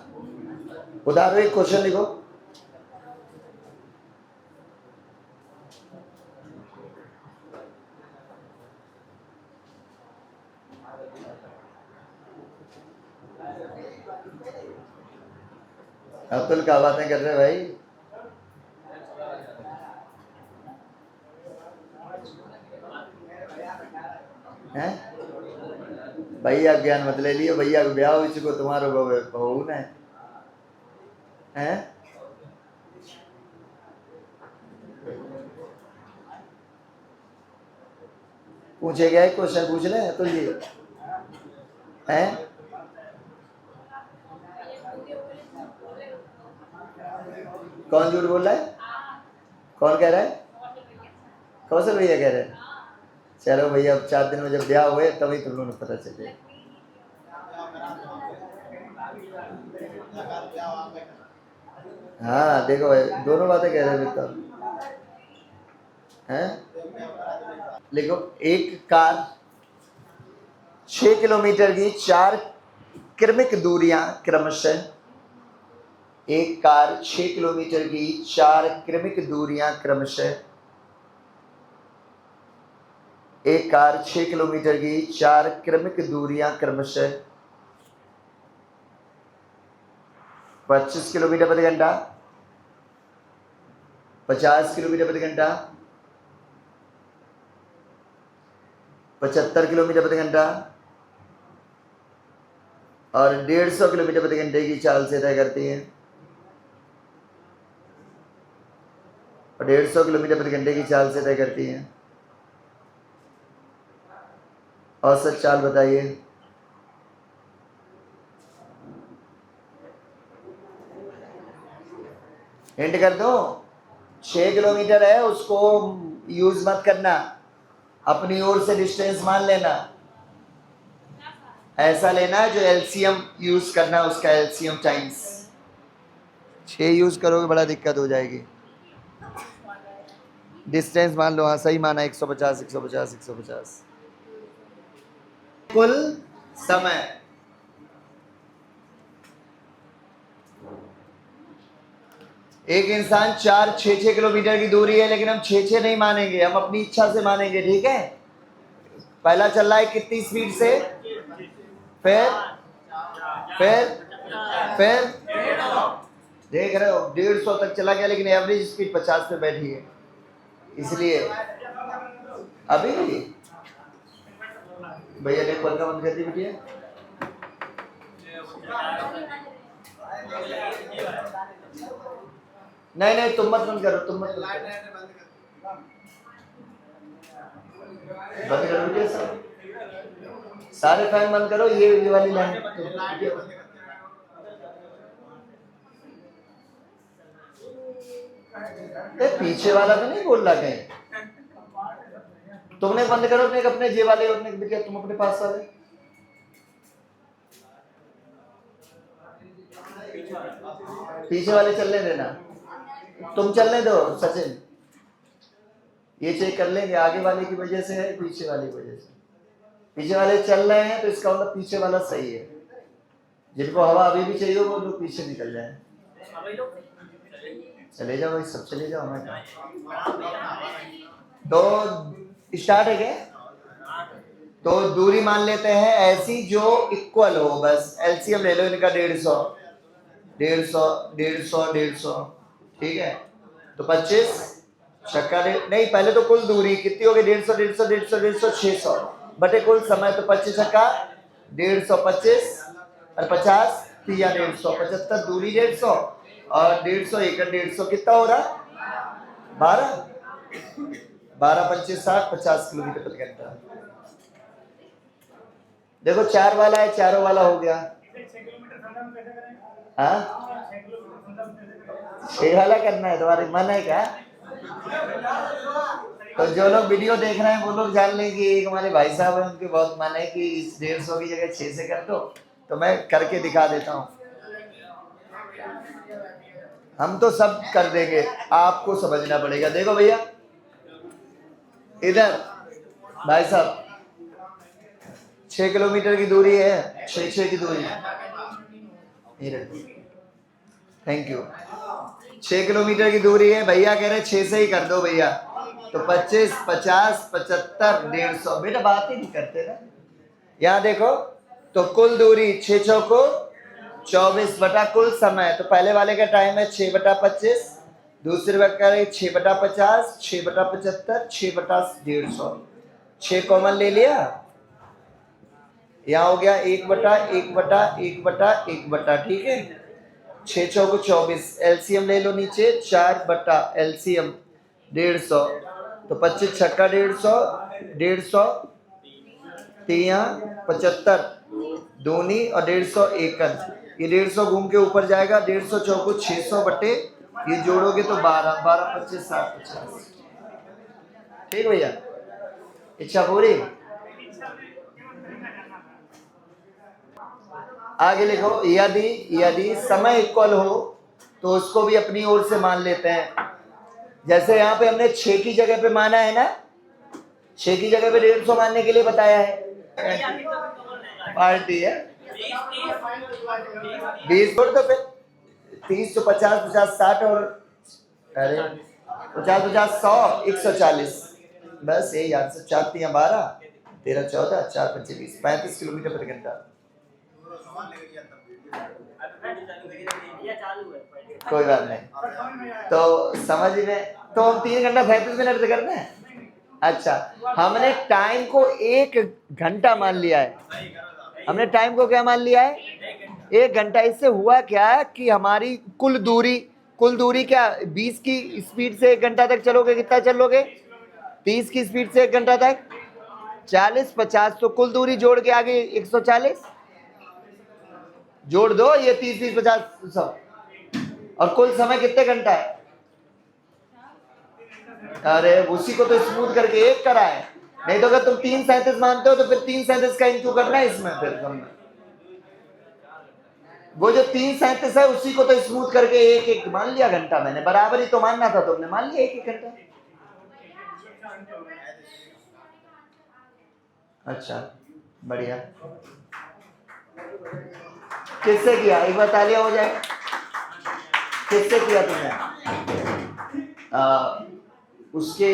उदाहरण एक क्वेश्चन लिखो। अब्दुल क्या बातें कर रहे भाई? हैं? भैया ज्ञान मत ले लियो, भैया को ब्याह हो चुको, तुम्हारो बहू ने हैं? पूछे गए क्वेश्चन पूछ ले तो ये हैं? कौन झूठ बोल रहा है? कौन कह रहा है? कौशल भैया कह रहे हैं? चलो भैया, अब 4 दिन में जब ब्याह हुए तभी तुम लोगों को पता चले। हाँ देखो भाई, दोनों बातें कह रहे हैं मित्र हैं। लिखो, एक कार 6 किलोमीटर की 4 क्रमिक दूरियां क्रमशः, एक कार 6 किलोमीटर की 4 क्रमिक दूरियां क्रमशः, एक कार 6 किलोमीटर की 4 क्रमिक दूरियां क्रमशः 25 किलोमीटर प्रति घंटा, 50 किलोमीटर प्रति घंटा, 75 किलोमीटर प्रति घंटा और 150 किलोमीटर प्रति घंटे की चाल से तय करती हैं। और 150 किलोमीटर प्रति घंटे की चाल से तय करती हैं। औसत चाल बताइए। हिंट कर दो, 6 किलोमीटर है, उसको यूज मत करना, अपनी ओर से डिस्टेंस मान लेना। ऐसा लेना जो एलसीएम यूज करना, उसका एलसीएम टाइम्स 6 यूज करोगे बड़ा दिक्कत हो जाएगी। डिस्टेंस मान लो, हाँ सही माना, 150 150 150। कुल समय, एक इंसान 4-6 किलोमीटर की दूरी है, लेकिन हम 6 नहीं मानेंगे, हम अपनी इच्छा से मानेंगे। ठीक है, पहला चल रहा है कितनी स्पीड से, फिर देख रहे हो 150 तक चला गया, लेकिन एवरेज स्पीड 50 पे बैठी है, इसलिए अभी भैया ने पंखा बंद कर दी बिटिया। नहीं तुम मत बंद करो, तुम मत बंद करो। बंद करो बेटे सब, सारे फैन बंद करो, ये वाली लाइन पीछे वाला तो नहीं बोल रहा कहीं, तुमने बंद करो अपने जे वाले, अपने तुम अपने पास वाले, पीछे वाले चलने देना, तुम चलने दो सचिन, ये चेक कर लेंगे आगे वाले की वजह से है पीछे वाले की वजह से, पीछे वाले चल रहे हैं तो इसका मतलब पीछे वाला सही है, जिनको हवा अभी भी चाहिए वो लोग पीछे निकल जाए, चले जाओ भाई सब चले जाओ, मैं तो स्टार्ट है क्या? तो दूरी मान लेते हैं ऐसी जो इक्वल हो, बस एलसीएम ले लो इनका 150, 150, 150, 150, ठीक है, तो 25 छक्का नहीं, पहले तो कुल दूरी कितनी होगी, 150, 150, 150, 150, 600 बटे कुल समय, तो 25 छक्का 125 और 50 या 150, 75 दूरी 150 और 150 एकड़ 150 कितना हो रहा 12, 12 25 60, 50 किलोमीटर प्रति घंटा। देखो 4 वाला है, चारों वाला हो गया, हाँ 6 वाला करना है, तुम्हारे मन है क्या? तो जो लोग वीडियो देख रहे हैं वो लोग जान लें कि एक हमारे भाई साहब है, उनके बहुत मन है कि इस 150 की जगह 6 से कर दो, तो मैं करके दिखा देता हूँ, हम तो सब कर देंगे, आपको समझना पड़ेगा। देखो भैया इधर भाई साहब 6 किलोमीटर की दूरी है, 6 की दूरी, थैंक यू, 6 किलोमीटर की दूरी है, भैया कह रहे 6 से ही कर दो भैया, तो 25 50 75 150, बेटा बात ही नहीं करते ना, यहाँ देखो तो कुल दूरी 6 चौको 24 बटा कुल समय, तो पहले वाले का टाइम है 6 बटा 25, दूसरे वाले का 6 बटा 50, 6 बटा 75, 6 बटा 150, 6 कॉमन ले लिया, यहाँ हो गया 1 बटा 1 बटा 1 बटा 1 बटा, ठीक है, 6 चौको 24, एलसीएम ले लो नीचे 4 बटा एलसीएम 150, तो 25 छक्का 150, 150 तिया 75 दूनी और 150 एकन, ये 150 घूम के ऊपर जाएगा, 150 चौको 600 बटे ये जोड़ोगे तो 12 12 25 60 50, ठीक भैया, इच्छा पूरी। आगे लिखो, यदि समय इक्वल हो तो उसको भी अपनी ओर से मान लेते हैं, जैसे यहाँ पे हमने 6 की जगह पे माना है ना, 6 की जगह पे 150 मानने के लिए बताया है, पार्टी है 20 छोड़ दो फिर 30 तो 50 50 60 और अरे 50 50 100 140, बस ये याद से 4 3 12 13 14 4 5 20 35 किलोमीटर प्रति घंटा, कोई बात नहीं, तो समझ में, तो हम 3 घंटा 35 मिनट से करना है, अच्छा हमने टाइम को 1 घंटा मान लिया है, हमने टाइम को क्या मान लिया है 1 घंटा, इससे हुआ क्या कि हमारी कुल दूरी क्या 20 की स्पीड से 1 घंटा तक चलोगे, कितना चलोगे 30 की स्पीड से 1 घंटा तक 40 50, तो कुल दूरी जोड़ के आगे 140 जोड़ दो, ये 30 30 50 100, और कुल समय कितने घंटा है, अरे उसी को तो स्मूथ करके 1 करा है, नहीं तो अगर तुम 3:37 मानते हो तो फिर 3:37 का इंटू करना है इसमें, फिर वो जो 3:37 है उसी को तो स्मूथ करके 1 1 मान लिया घंटा, मैंने बराबर ही तो मानना था, तुमने मान लिया 1 1 घंटा, अच्छा बढ़िया, किससे किया एक बार तालियां हो जाए, किससे किया तुमने, उसके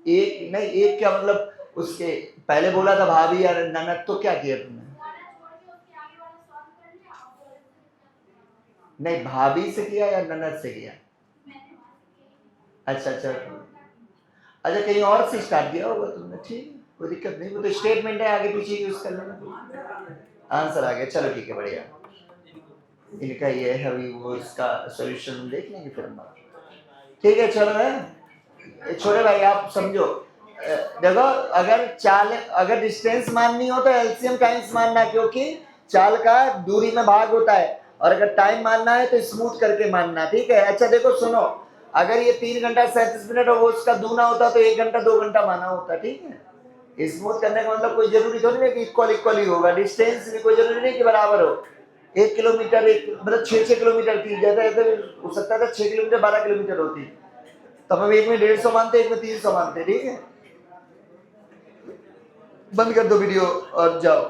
एक नहीं, एक क्या मतलब उसके पहले बोला था भाभी या ननद, तो क्या किया तुमने, नहीं भाभी से किया या ननद से किया, अच्छा अच्छा अच्छा, कहीं और से स्टार्ट किया होगा तुमने, ठीक कोई दिक्कत नहीं, वो तो स्टेटमेंट है, आगे पीछे यूज कर लेना, आंसर आ गया, चलो ठीक है बढ़िया, इनका ये है, अभी वो इसका सॉल्यूशन देख लेंगे फिर हम, ठीक है चलो है छोटे भाई आप समझो, देखो अगर डिस्टेंस माननी हो तो एलसीएम टाइम्स मानना, क्योंकि चाल का दूरी में भाग होता है, और अगर टाइम मानना है तो स्मूथ करके मानना, ठीक है। अच्छा देखो सुनो, अगर ये 3 घंटा 37 मिनट और वो उसका दूना होता तो 1 घंटा 2 घंटा माना होता, ठीक है। स्मूथ करने का मतलब कोई जरूरी थोड़ी नहीं कि इक्वल ही होगा, डिस्टेंस भी कोई जरूरी नहीं कि बराबर हो। 1 किलोमीटर मतलब 6 किलोमीटर की जगह हो सकता था 6 किलोमीटर 12 किलोमीटर होती, तो हम एक में 150 मानते, एक में 300 मानते, ठीक है। बंद कर दो वीडियो और जाओ।